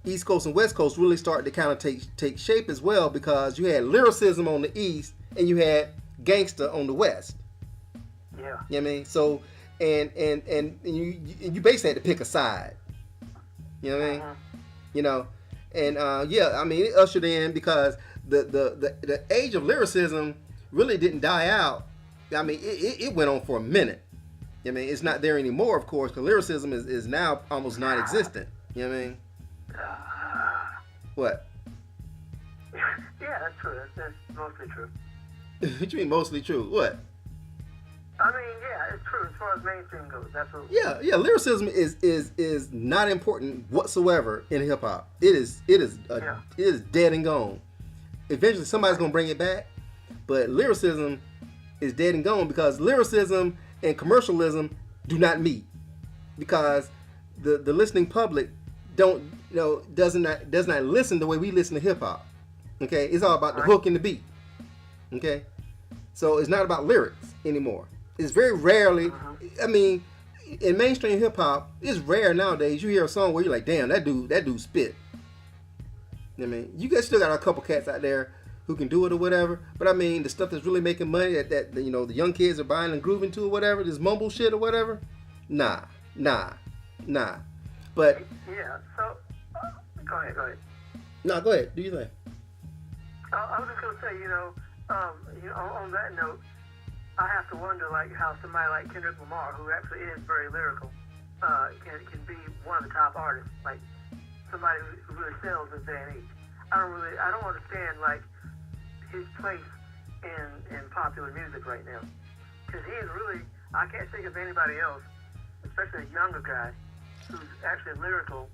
East Coast and West Coast really started to kind of take shape as well because you had lyricism on the East and you had gangster on the West. Yeah. You know what I mean? So and you basically had to pick a side. You know what I mean? You know, and I mean it ushered in because the age of lyricism really didn't die out. I mean it went on for a minute. I mean it's not there anymore, of course, because lyricism is now almost non-existent. You know what I mean? What? Yeah, that's true. That's mostly true. What you mean mostly true? What? I mean, yeah, it's true as far as mainstream goes. Absolutely. Yeah. Lyricism is not important whatsoever in hip hop. It is dead and gone. Eventually, somebody's gonna bring it back, but lyricism is dead and gone because lyricism and commercialism do not meet because the listening public does not listen the way we listen to hip hop. Okay, it's all about the hook and the beat. Okay, so it's not about lyrics anymore. It's very rarely. I mean, in mainstream hip hop, it's rare nowadays you hear a song where you're like, "Damn, that dude spit." You know what I mean, you guys still got a couple cats out there who can do it or whatever. But I mean, the stuff that's really making money that the young kids are buying and grooving to or whatever, this mumble shit or whatever. Nah. But yeah. So go ahead. No, go ahead. Do you think? I was just gonna say, on that note. I have to wonder, like, how somebody like Kendrick Lamar, who actually is very lyrical, can be one of the top artists, like somebody who really sells this day and age. I don't understand, like, his place in popular music right now, because he is really, I can't think of anybody else, especially a younger guy, who's actually lyrical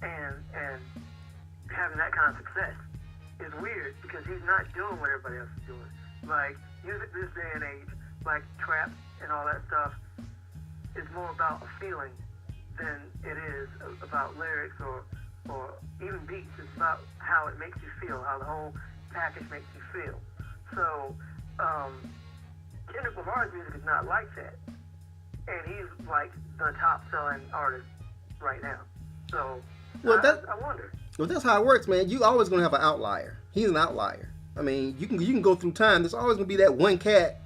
and having that kind of success is weird because he's not doing what everybody else is doing. Like music this day and age, like trap and all that stuff, is more about a feeling than it is about lyrics or even beats. It's about how it makes you feel, how the whole package makes you feel. So Kendrick Lamar's music is not like that, and he's like the top-selling artist right now. So I wonder. Well, that's how it works, man. You always gonna have an outlier. He's an outlier. I mean, you can go through time. There's always gonna be that one cat,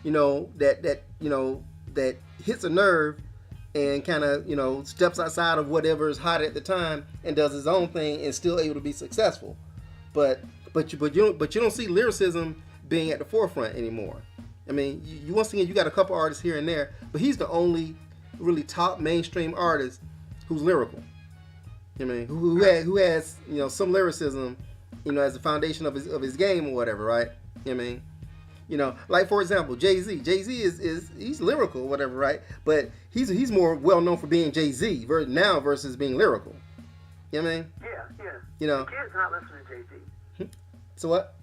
that hits a nerve and kind of steps outside of whatever is hot at the time and does his own thing and still able to be successful. But you don't see lyricism being at the forefront anymore. I mean, you once again you got a couple artists here and there, but he's the only really top mainstream artist who's lyrical. I mean, who has some lyricism, as the foundation of his game or whatever, right? I mean, like for example, Jay-Z. Jay-Z is he's lyrical, whatever, right? But he's more well known for being Jay-Z now versus being lyrical. You know what I mean? Yeah. The kids are not listening to Jay-Z. So what?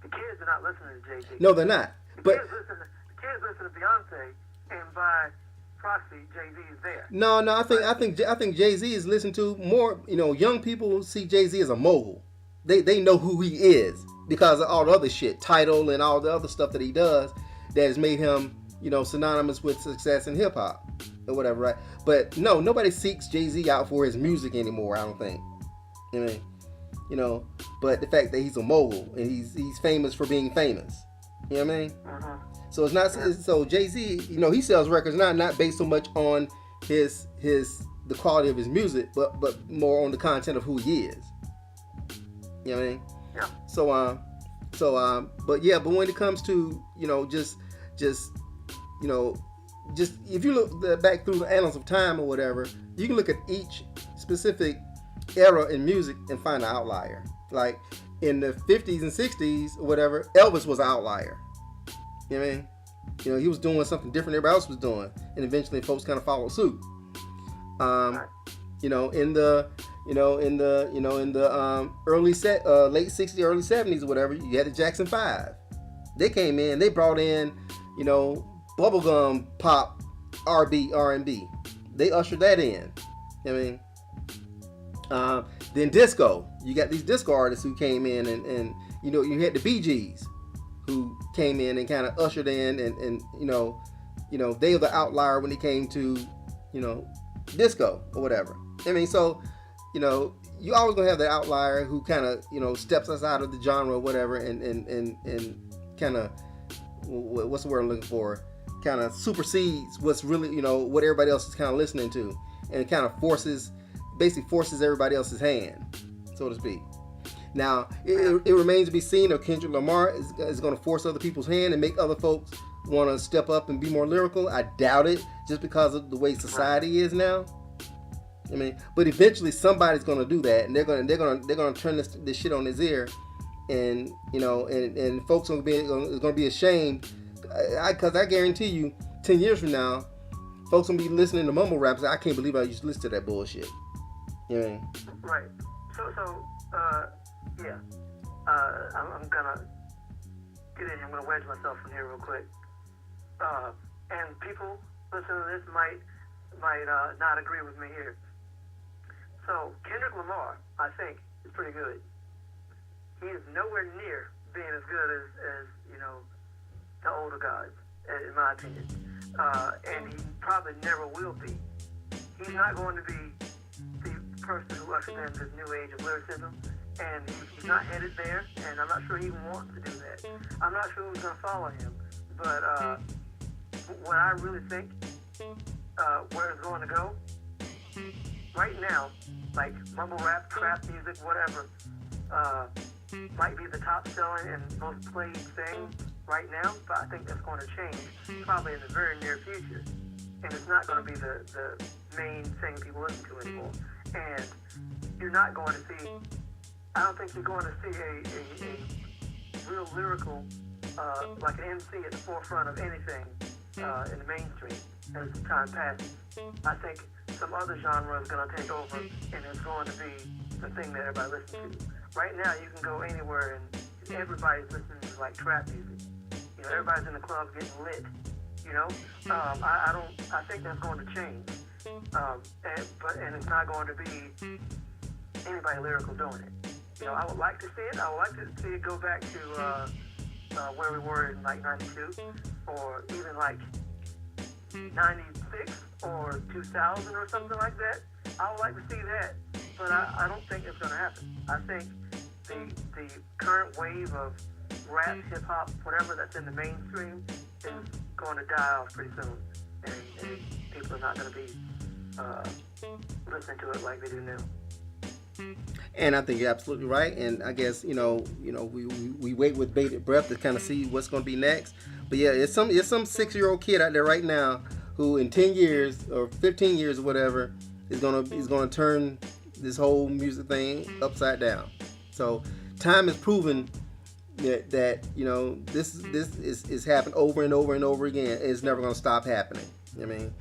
The kids are not listening to Jay-Z. No, they're not. The kids listen to Beyonce, and by proxy, Jay-Z is there. No, I think Jay-Z is listened to more. Young people see Jay-Z as a mogul. They know who he is because of all the other shit, Tidal and all the other stuff that he does that has made him, synonymous with success in hip hop or whatever, right? But no, nobody seeks Jay-Z out for his music anymore, I don't think. I mean, but the fact that he's a mogul and he's famous for being famous. You know what I mean? Uh-huh. So it's not so Jay-Z, he sells records not based so much on the quality of his music, but more on the content of who he is. You know what I mean? Yeah. But when it comes to, just if you look back through the annals of time or whatever, you can look at each specific era in music and find an outlier. Like in the 50s and 60s or whatever, Elvis was an outlier. You know what I mean? He was doing something different than everybody else was doing, and eventually folks kind of followed suit. In the late 60s, early 70s or whatever, you had the Jackson 5. They came in, they brought in, bubblegum pop R&B. They ushered that in. I mean, then disco. You got these disco artists who came in and you had the Bee Gees who came in and kind of ushered in and they were the outlier when it came to, disco or whatever. I mean, so, you always gonna have the outlier who kind of, steps us out of the genre or whatever and kind of, what's the word I'm looking for? Kind of supersedes what's really, what everybody else is kind of listening to, and kind of basically forces everybody else's hand, so to speak. Now, it remains to be seen if Kendrick Lamar is going to force other people's hand and make other folks want to step up and be more lyrical. I doubt it, just because of the way society is now. I mean, but eventually somebody's going to do that, and they're going to turn this shit on his ear, and and folks are going to be ashamed, because I guarantee you, 10 years from now, folks going to be listening to mumble rap. I can't believe I used to listen to that bullshit. You know what I mean? Right. So. Yeah, I'm gonna get in here. I'm gonna wedge myself in here real quick. And people listening to this might not agree with me here. So Kendrick Lamar, I think, is pretty good. He is nowhere near being as good as the older guys, in my opinion. And he probably never will be. He's not going to be the person who ushered in this new age of lyricism. And he's not headed there, and I'm not sure he even wants to do that. I'm not sure who's going to follow him, but what I really think, where it's going to go, right now, like mumble rap, trap music, whatever, might be the top selling and most played thing right now, but I think that's going to change probably in the very near future. And it's not going to be the main thing people listen to anymore. And you're not going to see, I don't think you're going to see a real lyrical, like an MC at the forefront of anything in the mainstream as time passes. I think some other genre is going to take over and it's going to be the thing that everybody listens to. Right now, you can go anywhere and everybody's listening to like trap music. You know, everybody's in the clubs getting lit. You know, I think that's going to change. And it's not going to be anybody lyrical doing it. You know, I would like to see it. I would like to see it go back to where we were in like 92 or even like 96 or 2000 or something like that. I would like to see that, but I don't think it's going to happen. I think the current wave of rap, hip-hop, whatever that's in the mainstream is going to die off pretty soon, and people are not going to be listening to it like they do now. And I think you're absolutely right. And I guess we wait with bated breath to kind of see what's going to be next. But yeah, it's some 6-year-old kid out there right now who in 10 years or 15 years or whatever is gonna turn this whole music thing upside down. So time has proven that this is happened over and over and over again. It's never gonna stop happening. I mean,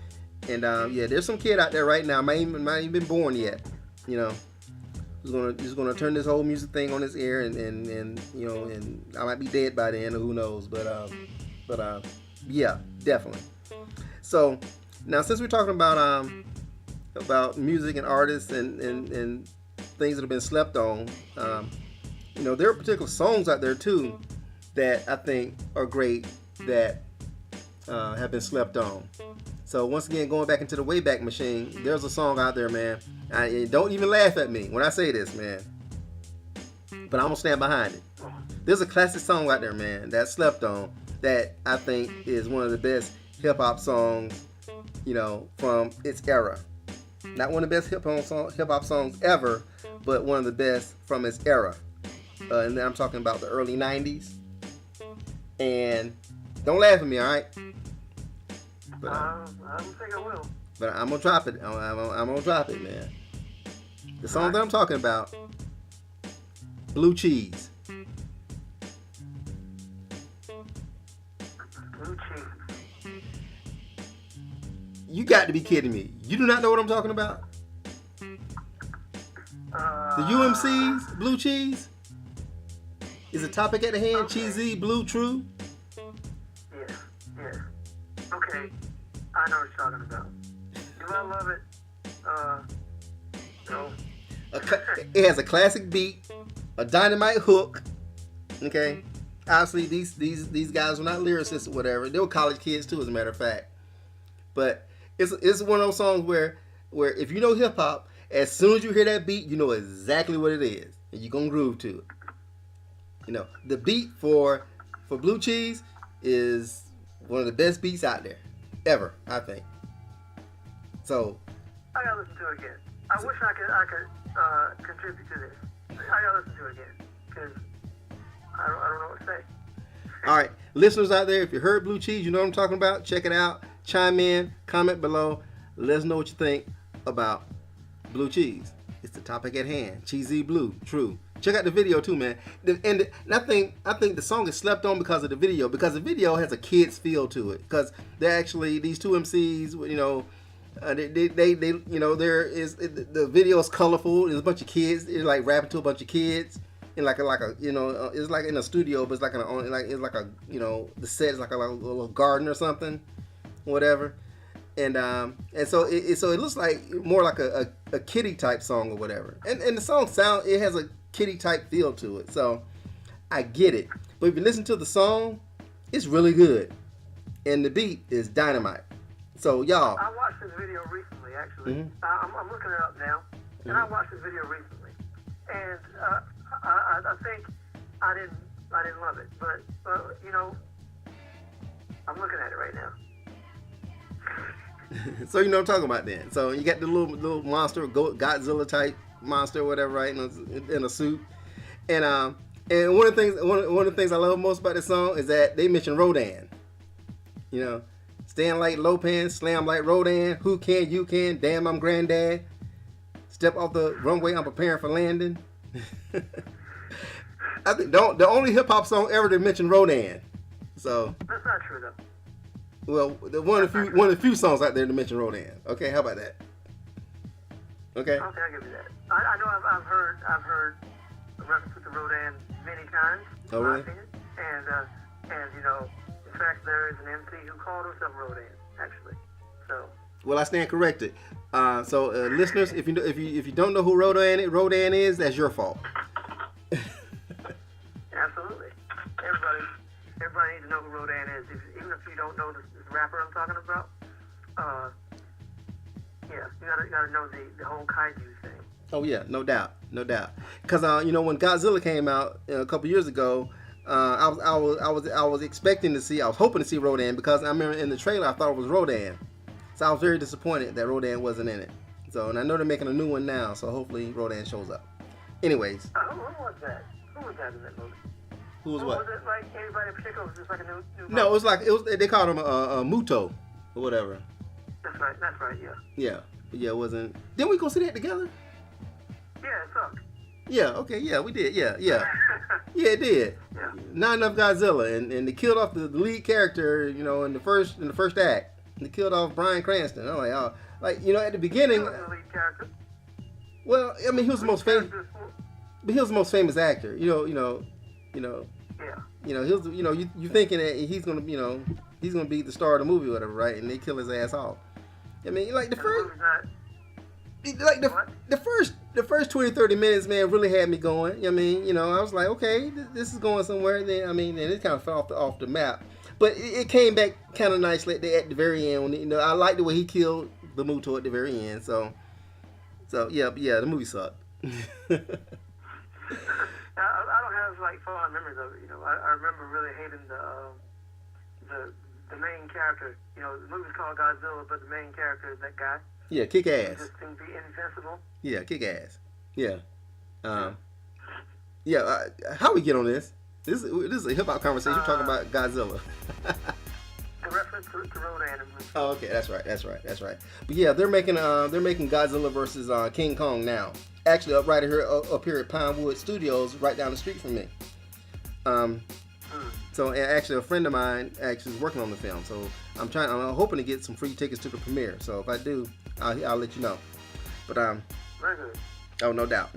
and there's some kid out there right now might even been born yet. Who's gonna turn this whole music thing on his ear, and I might be dead by then, or who knows. But yeah, definitely. So now, since we're talking about music and artists and things that have been slept on, there are particular songs out there too that I think are great that have been slept on. So once again, going back into the Wayback Machine, there's a song out there, man. Don't even laugh at me when I say this, man. But I'm gonna stand behind it. There's a classic song out there, man, that's slept on that I think is one of the best hip hop songs, from its era. Not one of the best hip hop songs ever, but one of the best from its era. And then I'm talking about the early 90s. And don't laugh at me, all right? But I don't think I will. But I'm gonna drop it. I'm gonna drop it, man. The song that I'm talking about, Blue Cheese. Blue Cheese. You got to be kidding me. You do not know what I'm talking about? The UMC's Blue Cheese? Is a topic at the hand? Okay. Cheesy, blue, true? Yes. Okay. I know what you're talking about. Do I love it? No. It has a classic beat, a dynamite hook. Okay, obviously these guys were not lyricists or whatever. They were college kids too, as a matter of fact. But it's one of those songs where if you know hip hop, as soon as you hear that beat, you know exactly what it is, and you're gonna groove to it. The beat for Blue Cheese is one of the best beats out there ever, I think. So I gotta listen to it again. I wish I could contribute to this. I gotta listen to it again because I don't know what to say. All right, listeners out there, if you heard Blue Cheese, you know what I'm talking about. Check it out. Chime in, comment below. Let us know what you think about Blue Cheese. It's the topic at hand. Cheesy blue, true. Check out the video too, man. And I think the song is slept on because of the video. Because the video has a kid's feel to it. Because they're actually these two MCs, there is the video is colorful. There's a bunch of kids. It's like rapping to a bunch of kids in like a it's like in a studio, but it's like the set is like a little garden or something, whatever. And so it looks like more like a kiddie type song or whatever. And the song it has a kiddie type feel to it. So I get it. But if you listen to the song, it's really good. And the beat is dynamite. So y'all. I watched this video recently, actually. Mm-hmm. I'm looking it up now, and I watched this video recently, and I think I didn't love it, but I'm looking at it right now. So you know what I'm talking about then. So you got the little monster, Godzilla type monster, or whatever, right, in a suit, and one of the things I love most about this song is that they mention Rodan. Stand like Lopan, slam like Rodan. Who can, you can. Damn, I'm granddad. Step off the runway, I'm preparing for landing. I think the only hip hop song ever to mention Rodan. So that's not true though. Well, one of the few songs out there to mention Rodan. Okay, how about that? Okay. Okay, I'll give you that. I know I've heard references to Rodan many times, Oh, in my really? opinion. And you know, in fact, there is an MC who called himself Rodan, actually. So. Well, I stand corrected. Listeners, if you don't know who Rodan is, that's your fault. Absolutely. Everybody needs to know who Rodan is. Even if you don't know this rapper I'm talking about, yeah, you gotta know the whole kaiju thing. Oh yeah, no doubt. Because when Godzilla came out a couple years ago, I was expecting to see, I was hoping to see Rodan, because I remember in the trailer I thought it was Rodan, so I was very disappointed that Rodan wasn't in it. So, and I know they're making a new one now, so hopefully Rodan shows up. Anyways. Who was that? Who was that in that movie? Who was what? Was it like anybody in particular? Was it just like a new No, it was they called him a Muto or whatever. That's right, yeah. Yeah, it wasn't. Didn't we go see that together? Yeah, it sucked. Yeah, okay, yeah, we did, yeah. Yeah, it did. Yeah. Not enough Godzilla, and they killed off the lead character, in the first act. They killed off Bryan Cranston. I'm like, oh, at the beginning. He was the lead character. Well, I mean, he was the most famous, but he was the most famous actor. Yeah. He was, you thinking that he's gonna be the star of the movie or whatever, right? And they kill his ass off. I mean, like the first 20, 30 minutes, man, really had me going. I mean, I was like, okay, this is going somewhere. Then, I mean, and it kind of fell off the map. But it came back kind of nicely at the very end. When, I liked the way he killed the Muto at the very end. So yeah, the movie sucked. I don't have like fond memories of it. I remember really hating the main character. The movie's called Godzilla, but the main character is that guy. Yeah, kick He ass. just seemed to be invincible. Yeah, kick ass. Yeah. How we get on this? This is a hip hop conversation. We're talking about Godzilla. The reference to Rodan. Oh, okay, that's right. But yeah, they're making Godzilla versus King Kong now. Actually, up here at Pinewood Studios, right down the street from me. So actually, a friend of mine actually is working on the film. So I'm hoping to get some free tickets to the premiere. So if I do, I'll let you know. But Very good. Oh, no doubt.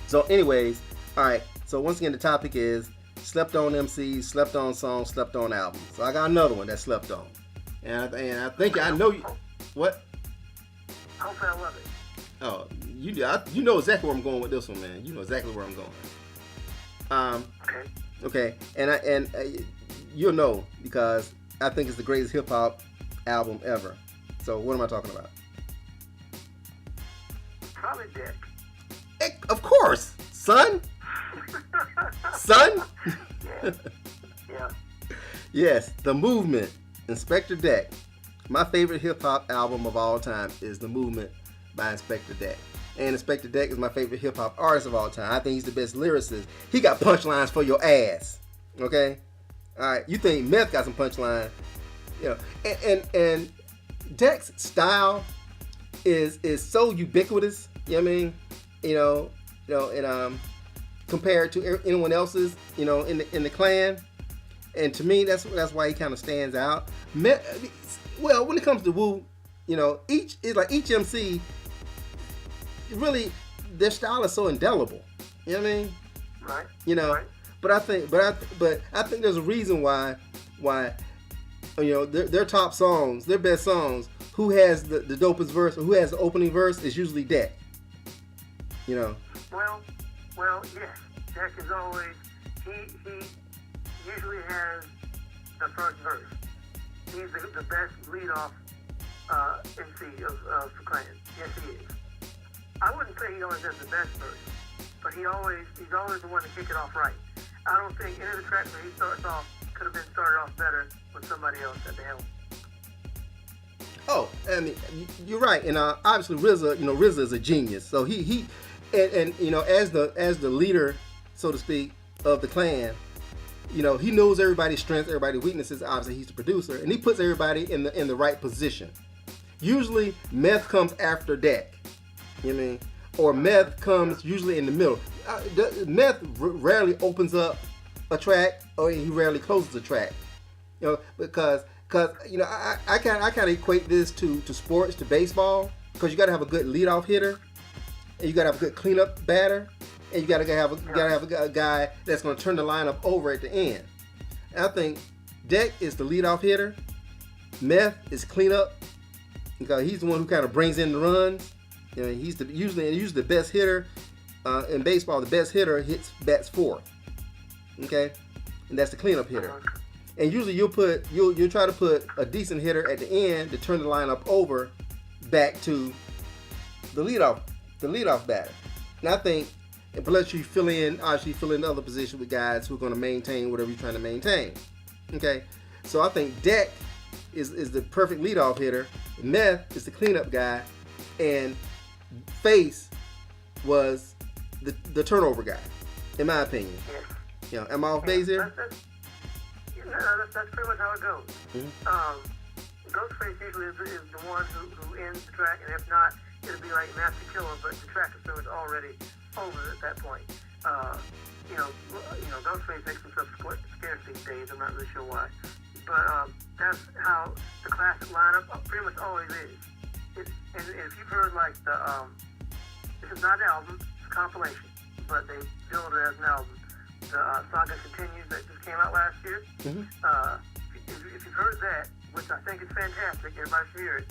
So anyways, all right. So once again, the topic is slept on MCs, slept on songs, slept on albums. So I got another one that's slept on, and I think I know you. What? Hopefully I love it. Oh, you know exactly where I'm going with this one, man. You know exactly where I'm going. Okay, and you'll know because I think it's the greatest hip hop album ever. So what am I talking about? Probably Dick. Of course, son. Son? Yeah. Yes, The Movement, Inspector Deck. My favorite hip hop album of all time is The Movement by Inspector Deck. And Inspector Deck is my favorite hip hop artist of all time. I think he's the best lyricist. He got punchlines for your ass. Okay? Alright, you think Meth got some punchlines. And Deck's style is so ubiquitous, you know what I mean? And compared to anyone else's, in the clan. And to me, that's why he kind of stands out. Well, when it comes to Wu, each MC, really, their style is so indelible. You know what I mean? Right. Right. But I think there's a reason why their top songs, their best songs, who has the dopest verse or who has the opening verse is usually Deck. Well, yes. Deck is always, he usually has the first verse. He's the best lead-off MC of the clan. Yes, he is. I wouldn't say he always has the best verse, but he's always the one to kick it off right. I don't think any of the tracks where he starts off could have been started off better with somebody else at the helm. Oh, I mean, you're right, and obviously RZA is a genius. So he as the leader, so to speak, of the clan, he knows everybody's strengths, everybody's weaknesses. Obviously, he's the producer, and he puts everybody in the right position. Usually, Meth comes after Deck. You know what I mean? Or Meth comes usually in the middle. Meth rarely opens up a track, or he rarely closes a track. Because I kind of equate this to sports, to baseball. because you got to have a good leadoff hitter, and you got to have a good cleanup batter, and you got to have a guy that's going to turn the lineup over at the end. And I think Deck is the leadoff hitter. Meth is cleanup, because he's the one who kind of brings in the runs. You know, he's usually the best hitter in baseball. The best hitter bats fourth. Okay, and that's the cleanup hitter. And usually you'll try to put a decent hitter at the end to turn the lineup over back to the leadoff batter. And I think, unless you fill in the other position with guys who are going to maintain whatever you're trying to maintain. Okay, so I think Deck is the perfect leadoff hitter. Meth is the cleanup guy, and Face was the turnover guy, in my opinion. You know, am I off base here? That's pretty much how it goes. Ghostface usually is the one who ends the track, and if not, it'll be like Master Killer, but the track is pretty much already over at that point. Ghostface makes himself scarce these days. I'm not really sure why, but that's how the classic lineup pretty much always is. And if you've heard like this is not an album, it's a compilation, but they billed it as an album. The Saga Continues that just came out last year. Mm-hmm. If you've heard that, which I think is fantastic, everybody should hear it.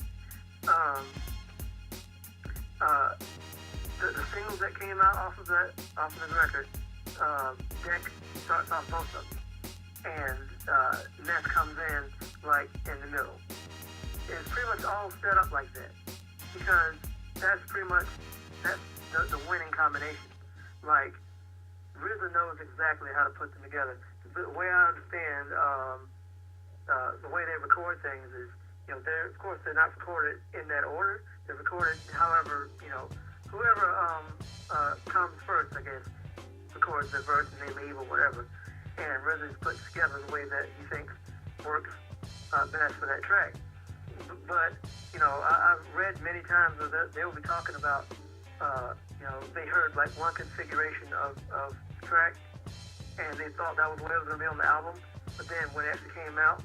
The singles that came out off of the record, Deck starts off both of them, and Ness comes in like in the middle. It's pretty much all set up like that, because that's the winning combination. Like, RZA knows exactly how to put them together. The way I understand the way they record things is, of course they're not recorded in that order. They're recorded however, whoever comes first, I guess, records their verse and they leave or whatever. And RZA's put together the way that he thinks works best for that track. But, I've read many times that they'll be talking about, they heard like one configuration of track, and they thought that was what it was going to be on the album. But then when it actually came out,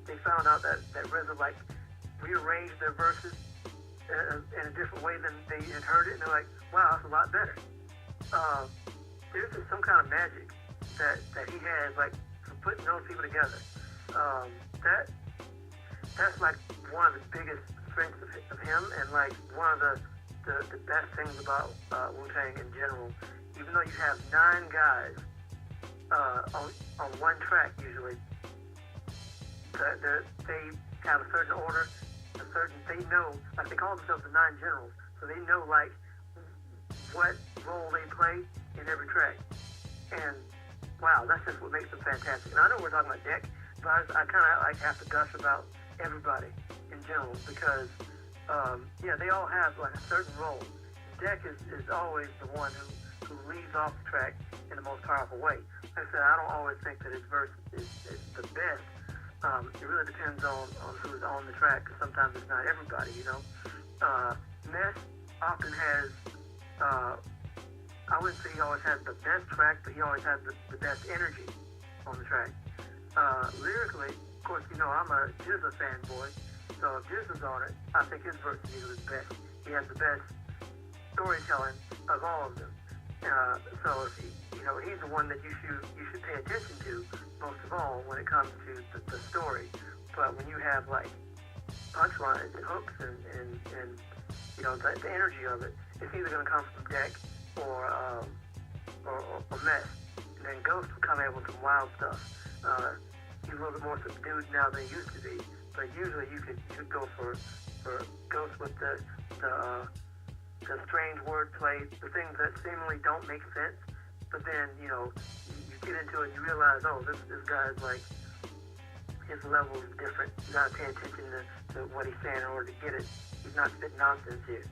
they found out that RZA like rearranged their verses in a different way than they had heard it, and they're like, wow, that's a lot better. There's just some kind of magic that he has, like, for putting those people together. That's like one of the biggest strengths of him, and like one of the best things about Wu-Tang in general. Even though you have 9 guys on one track usually, they have a certain order, they know, like they call themselves the 9 generals, so they know like what role they play in every track. And wow, that's just what makes them fantastic. And I know we're talking about Deck, but I kind of like have to gush about everybody in general, because they all have like a certain role. Deck is always the one who leads off the track in the most powerful way. Like I said, I don't always think that his verse is the best. It really depends on who's on the track, because sometimes it's not everybody, Ness often has, I wouldn't say he always has the best track, but he always has the best energy on the track. Lyrically, of course, I'm a GZA fanboy, so if GZA's on it, I think his verse is usually the best. He has the best storytelling of all of them. So if he's the one that you should pay attention to most of all when it comes to the story. But when you have like punchlines and hooks and the energy of it, it's either going to come from Deck or Mess. And then Ghost will come in with some wild stuff. He's a little bit more subdued now than he used to be, but usually you could go for Ghost with the strange wordplay, the things that seemingly don't make sense, but then you get into it and you realize, oh, this guy's like, his level is different. You gotta pay attention to what he's saying in order to get it. He's not spitting nonsense here.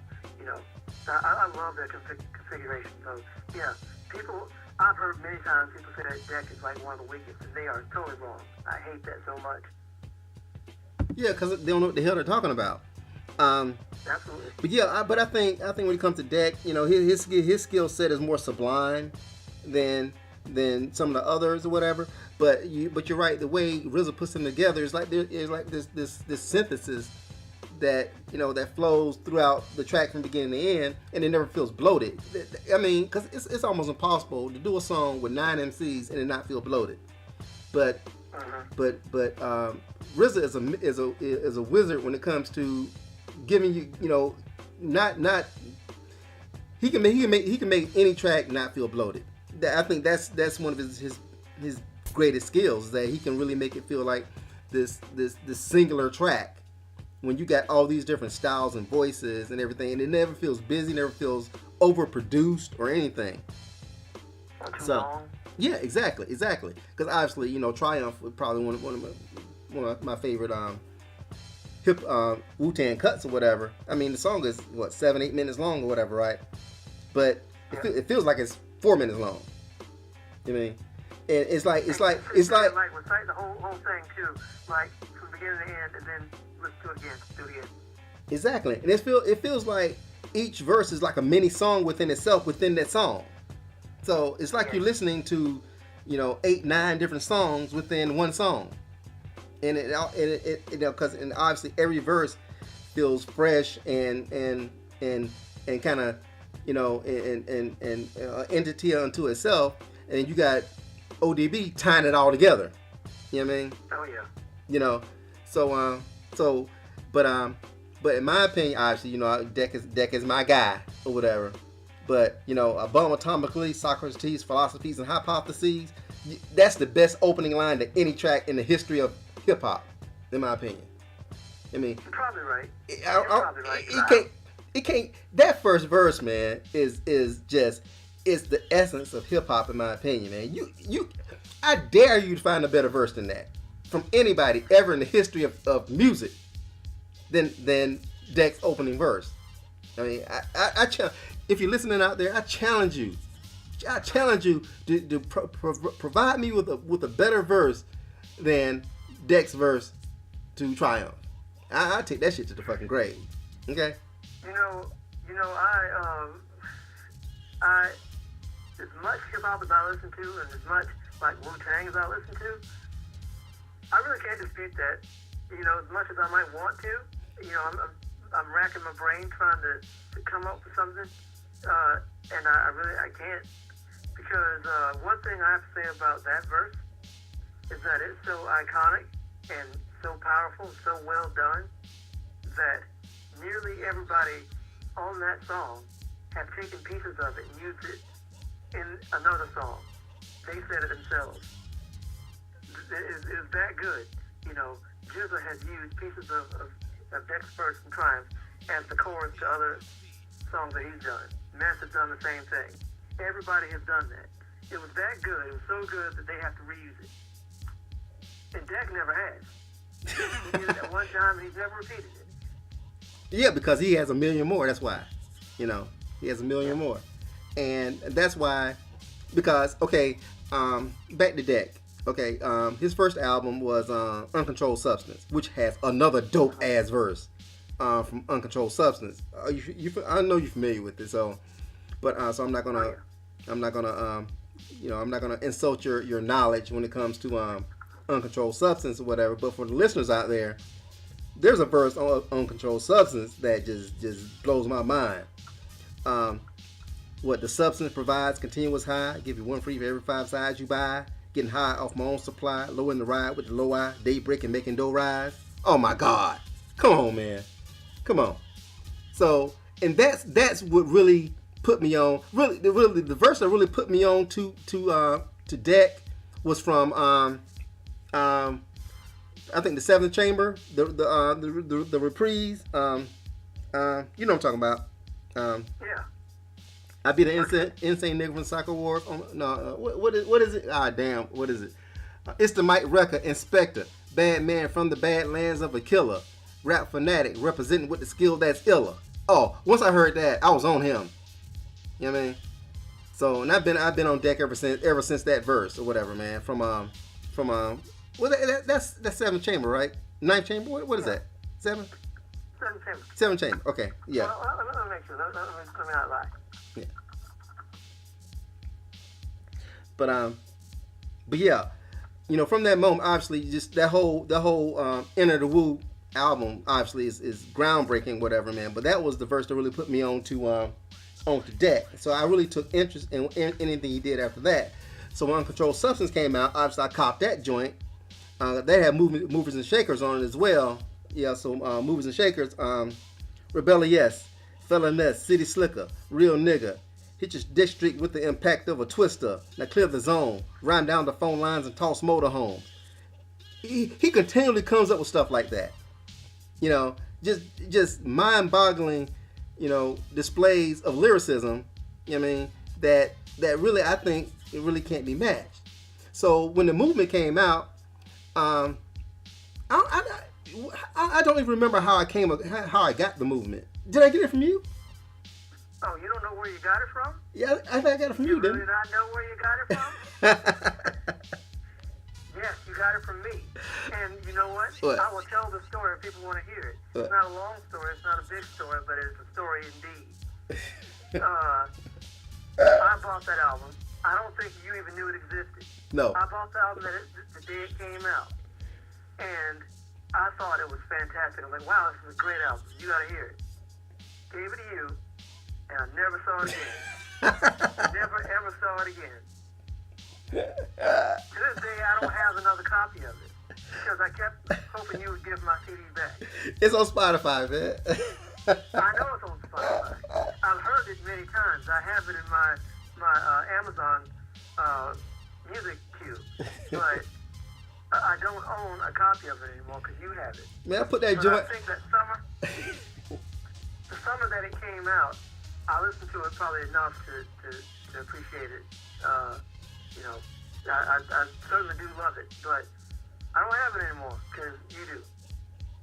I love that configuration. So yeah, I've heard many times people say that Deck is like one of the weakest, and they are totally wrong. I hate that so much. Yeah, because they don't know what the hell they're talking about. Absolutely. But yeah, I think when it comes to Deck, his skill set is more sublime than some of the others or whatever. But you're right. The way RZA puts them together is like this synthesis that flows throughout the track from beginning to end, and it never feels bloated. I mean, because it's almost impossible to do a song with 9 MCs and it not feel bloated. But RZA is a wizard when it comes to giving you, not he can make any track not feel bloated. I think that's one of his greatest skills, is that he can really make it feel like this singular track when you got all these different styles and voices and everything, and it never feels busy, never feels overproduced or anything. So yeah, exactly. Because obviously, Triumph was probably one of my favorite hip Wu-Tang cuts or whatever. I mean, the song is 7-8 minutes long or whatever, right? But it feels like it's 4 minutes long. You know what I mean? And it's like recite the whole thing too, like from beginning to end, and then let's do it again. Exactly, and it feels like each verse is like a mini song within itself within that song. So it's like you're listening to, 8-9 different songs within one song, and because obviously every verse feels fresh and kind of and entity unto itself, and you got ODB tying it all together. You know what I mean? Oh yeah. But in my opinion, obviously, Deck is my guy or whatever. But Bomb Atomically, Socrates, Philosophies, and Hypotheses, that's the best opening line to any track in the history of hip hop, in my opinion. I mean, you're probably right. You're probably right. It can't. That first verse, man, is the essence of hip hop, in my opinion, man. I dare you to find a better verse than that from anybody ever in the history of music than Deck's opening verse. I mean, I if you're listening out there, I challenge you to provide me with a better verse than Deck's verse to Triumph. I take that shit to the fucking grave. Okay. I as much hip hop as I listen to, and as much like Wu-Tang as I listen to, I really can't dispute that. As much as I might want to, I'm racking my brain trying to come up with something, and I can't, because one thing I have to say about that verse is that it's so iconic and so powerful, so well done, that nearly everybody on that song have taken pieces of it and used it in another song. They said it themselves. It is that good. Jizza has used pieces of Deck's verse and Triumph as the chorus to other songs that he's done. Master's done the same thing. Everybody has done that. It was that good. It was so good that they have to reuse it. And Deck never has. He did it at one time and he's never repeated it. Yeah, because he has a million more. That's why. He has a million more. And that's why, because, back to Deck. Okay, his first album was Uncontrolled Substance, which has another dope-ass verse from Uncontrolled Substance. I know you're familiar with it, so I'm not gonna insult your knowledge when it comes to Uncontrolled Substance or whatever. But for the listeners out there, there's a verse on Uncontrolled Substance that just blows my mind. What the substance provides continuous high, give you one free for every 5 sides you buy. Getting high off my own supply, low in the ride with the low eye, daybreak and making dough rise. Oh my God, come on, man, come on. So, and that's what really put me on. Really, the verse that really put me on to Deck was from I think the Seventh Chamber, the reprise. You know what I'm talking about. Yeah. I be the insane nigga from Soccer Wars. What is it? Ah, damn, what is it? It's the Mike Wrecker Inspector, bad man from the badlands of a killer, rap fanatic representing with the skill that's iller. Oh, once I heard that, I was on him. You know what I mean? So, and I've been on Deck ever since that verse or whatever, man. That's Seventh Chamber, right? Ninth Chamber. What is that? Seventh Chamber. Seventh Chamber. Okay, yeah. Let me make sure. Let me not lie. Yeah. But yeah, from that moment, obviously, just that whole Enter the Wu album obviously is groundbreaking, whatever, man. But that was the verse that really put me on to Deck. So I really took interest in anything he did after that. So when Uncontrolled Substance came out, obviously I copped that joint. They had movers and shakers on it as well. Yeah, so movers and shakers, Rebellious, Feloness, City Slicker, Real Nigga, hit your district with the impact of a twister. Now clear the zone, rhyme down the phone lines and toss motorhomes. He continually comes up with stuff like that. You know, just mind-boggling, you know, displays of lyricism. You know what I mean? That really, I think, it really can't be matched. So when the movement came out, I don't even remember how I got the movement. Did I get it from you? Oh, you don't know where you got it from? Yeah, I think I got it from you, didn't you? Really not know where you got it from? Yes, you got it from me. And you know what? I will tell the story if people want to hear it. It's not a long story, it's not a big story, but it's a story indeed. I bought that album. I don't think you even knew it existed. No. I bought the album the day it came out. And I thought it was fantastic. I'm like, wow, this is a great album. You got to hear it. Gave it to you, and I never saw it again. Never, ever saw it again. To this day, I don't have another copy of it because I kept hoping you would give my CD back. It's on Spotify, man. I know it's on Spotify. I've heard it many times. I have it in my Amazon music queue, but I don't own a copy of it anymore because you have it. Man, I put that but joint. I think that the summer that it came out, I listened to it probably enough to appreciate it. You know, I certainly do love it, but I don't have it anymore because you do.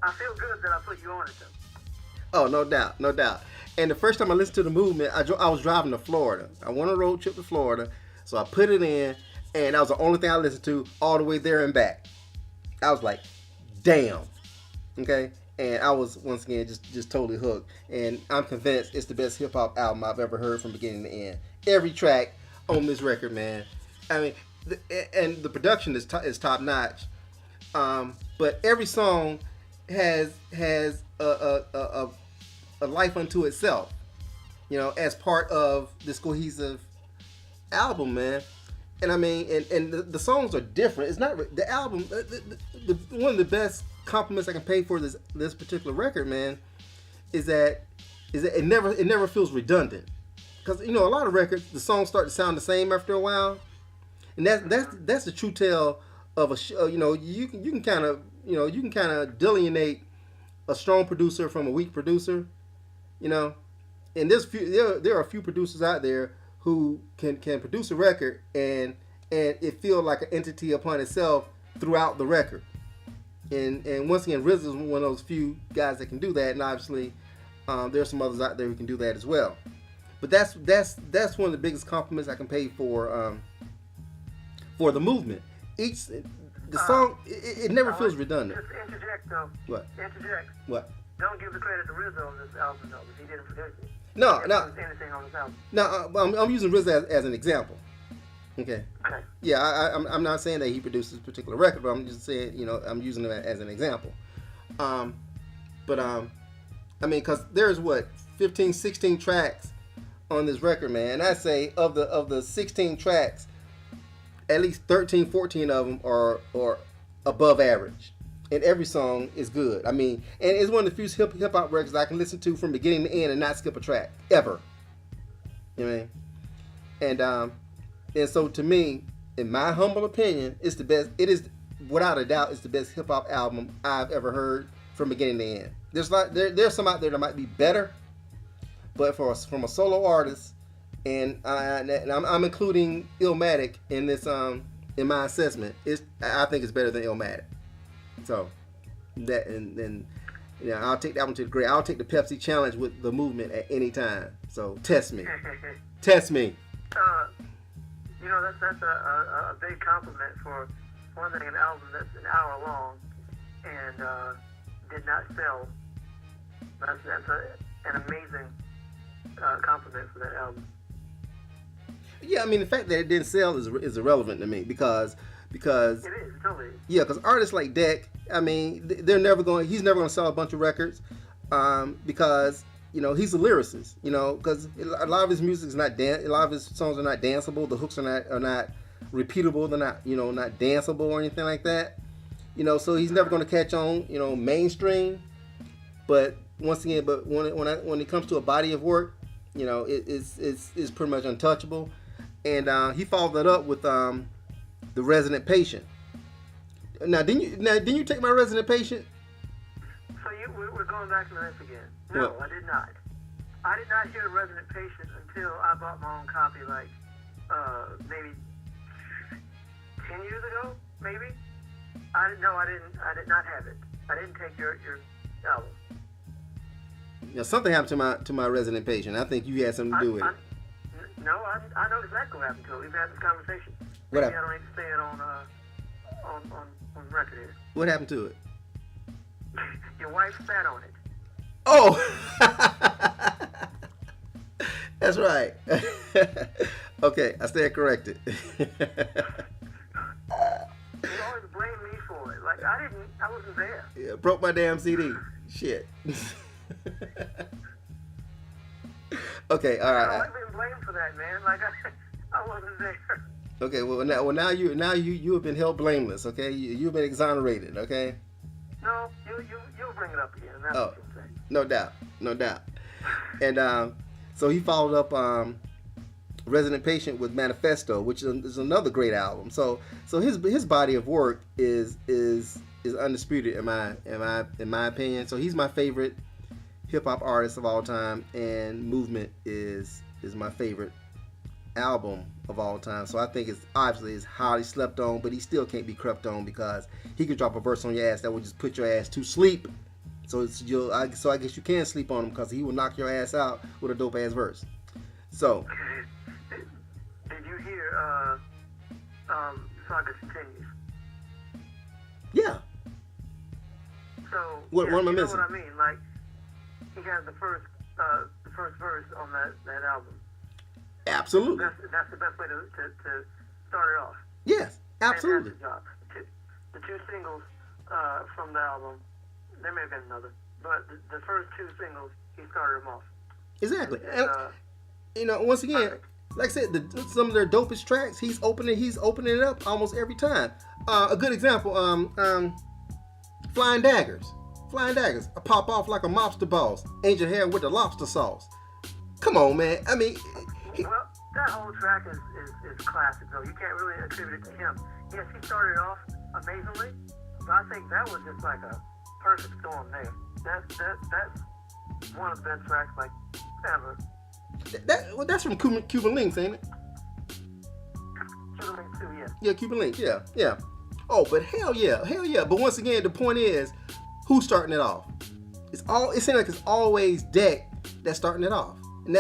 I feel good that I put you on it though. Oh, no doubt, no doubt. And the first time I listened to the movement, I was driving to Florida. I went on a road trip to Florida, so I put it in, and that was the only thing I listened to all the way there and back. I was like, damn. Okay? And I was, once again, just totally hooked. And I'm convinced it's the best hip-hop album I've ever heard from beginning to end. Every track on this record, man. I mean, and the production is top-notch. But every song has a life unto itself, you know, as part of this cohesive album, man. And I mean, and the songs are different. It's not the album. One of the best compliments I can pay for this particular record, man, is that it never feels redundant. Because you know, a lot of records, the songs start to sound the same after a while, and that's the true tale of a show. You know, you can kind of delineate a strong producer from a weak producer. You know, and there are a few producers out there who can produce a record and it feel like an entity upon itself throughout the record. And once again, RZA is one of those few guys that can do that, and obviously there's some others out there who can do that as well. But that's one of the biggest compliments I can pay for the movement. The song it never feels redundant. Just interject though. What? Interject. What? Don't give the credit to RZA on this album though, because he didn't produce it. No. Anything on this album. No, I'm using RZA as an example. Okay. Okay. Yeah, I'm not saying that he produced this particular record, but I'm just saying, you know, I'm using it as an example. I mean, because there's 15, 16 tracks on this record, man. And I say of the 16 tracks, at least 13, 14 of them are above average. And every song is good. I mean, and it's one of the few hip hop records that I can listen to from beginning to end and not skip a track ever. You know what I mean? And so to me, in my humble opinion, it's the best. It is without a doubt, it's the best hip hop album I've ever heard from beginning to end. There's some out there that might be better, but from a solo artist, and I'm including Illmatic in this in my assessment. I think it's better than Illmatic. So that and you know, I'll take that one to the grave. I'll take the Pepsi challenge with the movement at any time. So test me. Test me. You know, that's a big compliment for one thing, an album that's an hour long and did not sell. That's an amazing compliment for that album. Yeah, I mean, the fact that it didn't sell is irrelevant to me because it is, totally. Yeah, because artists like Deck I mean, they're never going. He's never going to sell a bunch of records, because he's a lyricist. Because a lot of his music is not a lot of his songs are not danceable. The hooks are not repeatable. They're not not danceable or anything like that. So he's never going to catch on. Mainstream. But once again, when it comes to a body of work, it's pretty much untouchable. And he followed that up with The Resident Patient. Now, didn't you take my Resident Patient? So we're going back to this again. No, What? I did not. I did not hear The Resident Patient until I bought my own copy, like maybe 10 years ago, maybe. I did not have it. I didn't take your album. Something happened to my Resident Patient. I think you had something to do with it. No, I know exactly what happened to it. We've had this conversation. What Maybe happened? I don't need to say it on record here. What happened to it? Your wife sat on it. Oh, that's right. Okay, I stand corrected. You always blame me for it. Like I wasn't there. Yeah, broke my damn CD. Shit. Okay, all right. I've been blamed for that, man. Like I wasn't there. Okay, now you have been held blameless. Okay, you've been exonerated. Okay. No, you'll bring it up again. That's what you'll say. No doubt. And so he followed up Resident Patient with Manifesto, which is another great album. So his body of work is undisputed in my opinion. So he's my favorite hip hop artist of all time, and Movement is my favorite album of all time. So I think it's highly slept on, but he still can't be crept on because he could drop a verse on your ass that would just put your ass to sleep. So I guess you can sleep on him because he will knock your ass out with a dope ass verse. So did you hear Saga Continues? Yeah. So What am I missing? You know what I mean? Like he has the first verse on that album. Absolutely. That's the best way to start it off. Yes, absolutely. Fantastic job. The two singles from the album, there may have been another, but the first two singles, he started them off. Exactly. And, once again, perfect. like I said, some of their dopest tracks, he's opening it up almost every time. A good example, Flying Daggers. Flying Daggers. I pop off like a mobster boss. Angel hair with the lobster sauce. Come on, man. I mean, Well, that whole track is classic, though. You can't really attribute it to him. Yes, he started off amazingly, but I think that was just like a perfect storm there. That's one of the best tracks like ever. that's from Cuban Links, ain't it? Cuban Links too, yeah. Yeah, Cuban Links. Yeah. Oh, but hell yeah. But once again, the point is, who's starting it off? It seems like it's always Deck that's starting it off. And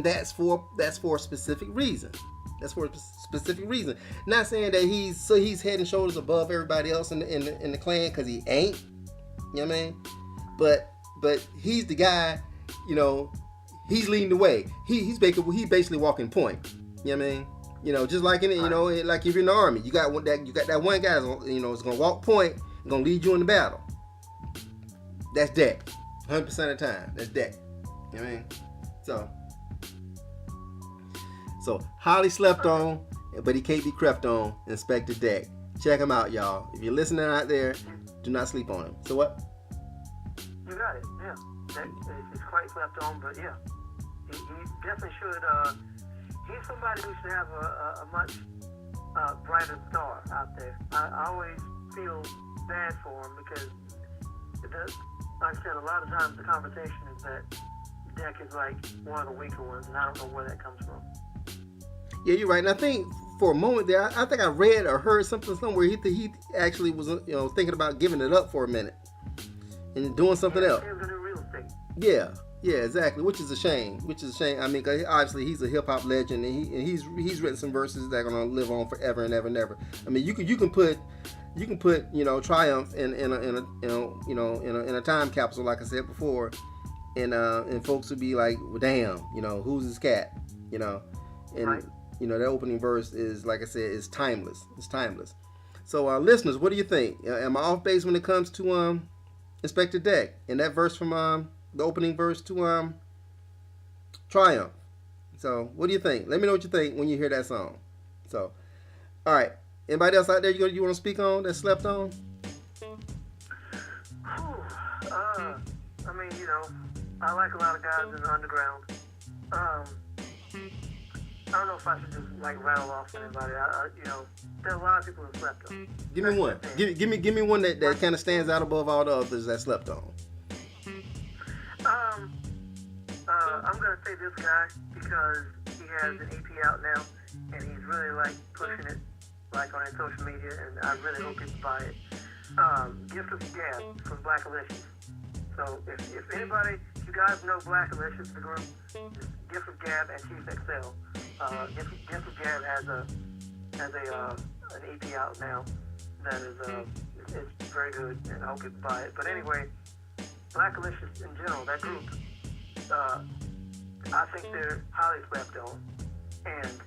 that's for a specific reason. That's for a specific reason. Not saying that he's head and shoulders above everybody else in the clan, because he ain't. You know what I mean? But he's the guy. He's leading the way. He's basically walking point. You know what I mean? Just like like if you're in the army, you got that one guy is gonna walk point, and gonna lead you in the battle. That's Deck. 100% of the time. That's Deck. You know what I mean? So highly slept on, but he can't be crept on. Inspector Deck. Check him out, y'all. If you're listening out there, do not sleep on him. So what? You got it, yeah. It's quite slept on, but yeah. He definitely should, he's somebody who should have a much brighter star out there. I always feel bad for him because, like I said, a lot of times the conversation is that Deck is like one of the weaker ones, and I don't know where that comes from. Yeah, you're right. And I think for a moment there, I think I read or heard something somewhere. He actually was thinking about giving it up for a minute and doing something else. He was in real estate. Yeah, exactly. Which is a shame. I mean, 'cause obviously he's a hip hop legend, and he's written some verses that are gonna live on forever and ever and ever. I mean, you can put Triumph in a time capsule, like I said before, and folks would be like, well, damn, who's this cat, and. Right. That opening verse is, like I said, is timeless. It's timeless. So, listeners, what do you think? Am I off base when it comes to Inspector Deck and that verse from the opening verse to Triumph? So, what do you think? Let me know what you think when you hear that song. So, all right. Anybody else out there you want to speak on that slept on? I mean, I like a lot of guys in the underground. I don't know if I should just like rattle off anybody. There are a lot of people who slept on. Give me one. Give me one that kind of stands out above all the others that slept on. I'm gonna say this guy because he has an EP out now, and he's really like pushing it like on his social media, and I really hope people buy it. Gift of Gab from Black Alicious. So if anybody, if you guys know Black Alicious, the group, Gift of Gab and Chief XL. Gift of Gab has an EP out now that is it's very good, and I hope people buy it. But anyway, Black Alicious in general, that group, I think they're highly slept on. And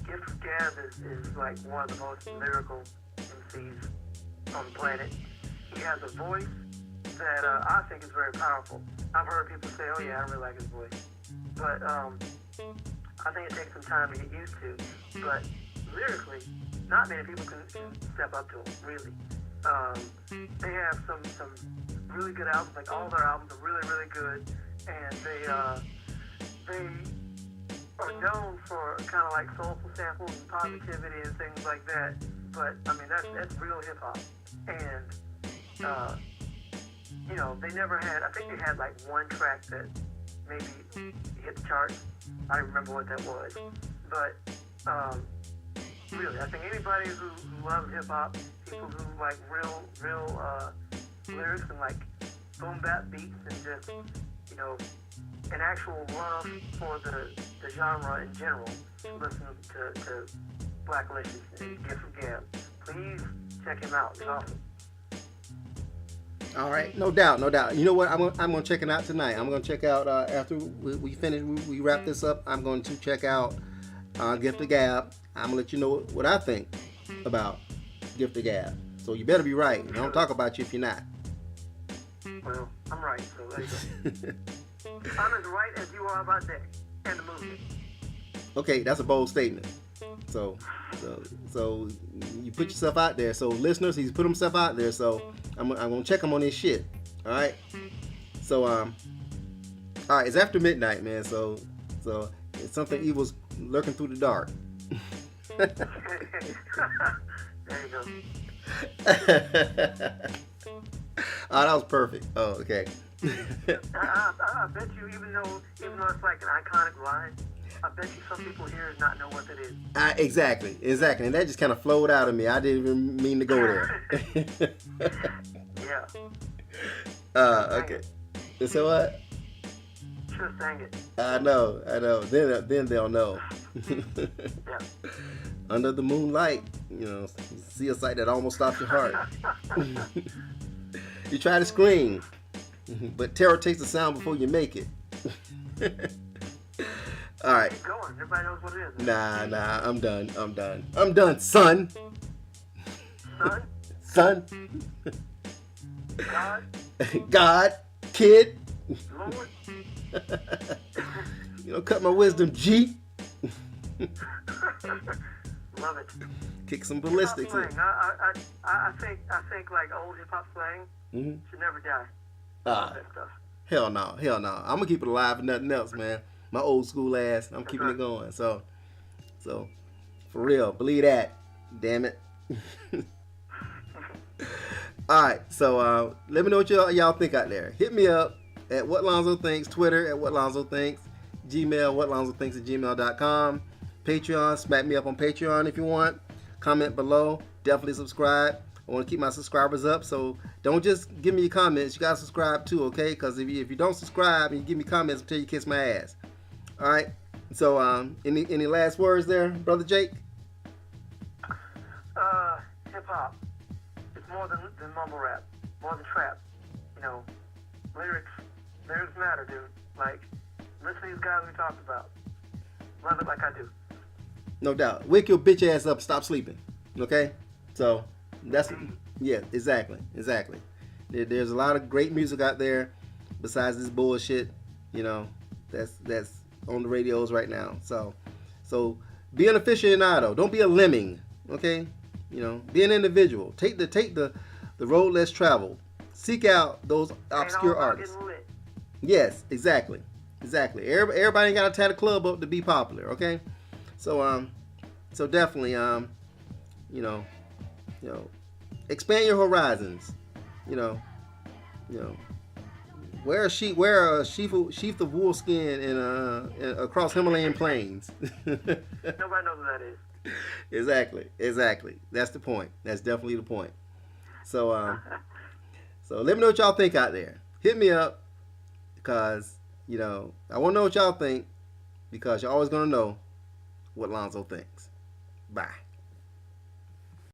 Gift of Gab is like one of the most lyrical MCs on the planet. He has a voice that I think is very powerful. I've heard people say, "Oh yeah, I don't really like his voice," but I think it takes some time to get used to. But lyrically, not many people can step up to him. Really, they have some really good albums. Like all their albums are really really good, and they are known for kind of like soulful samples and positivity and things like that. But I mean that's real hip hop, and they never had. I think they had like one track that maybe hit the charts. I don't remember what that was, but really, I think anybody who loves hip hop, people who like real lyrics and like boom bap beats and just an actual love for the genre in general, listen to Black Alicious and Gift from Gab. Please check him out. It's awesome. All right, no doubt. You know what? I'm gonna check it out tonight. I'm gonna check out after we finish. We wrap this up. I'm going to check out Gift of Gab. I'm gonna let you know what I think about Gift of Gab. So you better be right. I don't talk about you if you're not. Well, I'm right. So there you go. I'm as right as you are about that and the movie. Okay, that's a bold statement. So you put yourself out there. So listeners, he's put himself out there. So I'm gonna check him on his shit. All right. So all right. It's after midnight, man. So it's something evil's lurking through the dark. There you go. Oh, that was perfect. Oh, okay. I bet you, even though it's like an iconic line, I bet you some people here not know what that is. Exactly, and that just kind of flowed out of me. I didn't even mean to go there. Yeah. Okay. So what? Sure, sang it. I know. Then they'll know. Yeah. Under the moonlight, see a sight that almost stops your heart. You try to scream, but terror takes the sound before you make it. All right. Keep going. Everybody knows what it is. Nah. I'm done, son. Son. God. Kid. Lord. Cut my wisdom, G. Love it. Kick some ballistics. I think like old hip hop slang should never die. All that stuff. Hell no. I'm gonna keep it alive and nothing else, man. My old school ass. I'm keeping it going. So for real, believe that. Damn it. All right. So let me know what y'all think out there. Hit me up at What Lonzo Thinks, Twitter at What Lonzo Thinks, Gmail whatlonzothinks@gmail.com, Patreon, smack me up on Patreon if you want. Comment below. Definitely subscribe. I want to keep my subscribers up, so don't just give me your comments. You gotta subscribe too, okay? Because if you don't subscribe and you give me comments, I'll tell you kiss my ass. All right. So any last words there, brother Jake? Hip hop. It's more than mumble rap, more than trap. Lyrics matter, dude. Like, listen to these guys we talked about. Love it like I do. No doubt. Wake your bitch ass up. Stop sleeping. Okay? So, That's yeah, exactly, exactly. There's a lot of great music out there besides this bullshit, you know, that's on the radios right now. So be an aficionado. Don't be a lemming. Okay, you know, be an individual. Take the road less traveled. Seek out those Ain't all obscure about artists. getting lit. Yes, exactly, exactly. Everybody ain't got to tie the club up to be popular. Okay, so so definitely you know, you know, expand your horizons. You know, you know, wear a sheath of wool skin across Himalayan plains. Nobody knows what that is. Exactly, exactly. That's the point. That's definitely the point. So so let me know what y'all think out there. Hit me up because I want to know what y'all think because you're always gonna know what Lonzo thinks. Bye.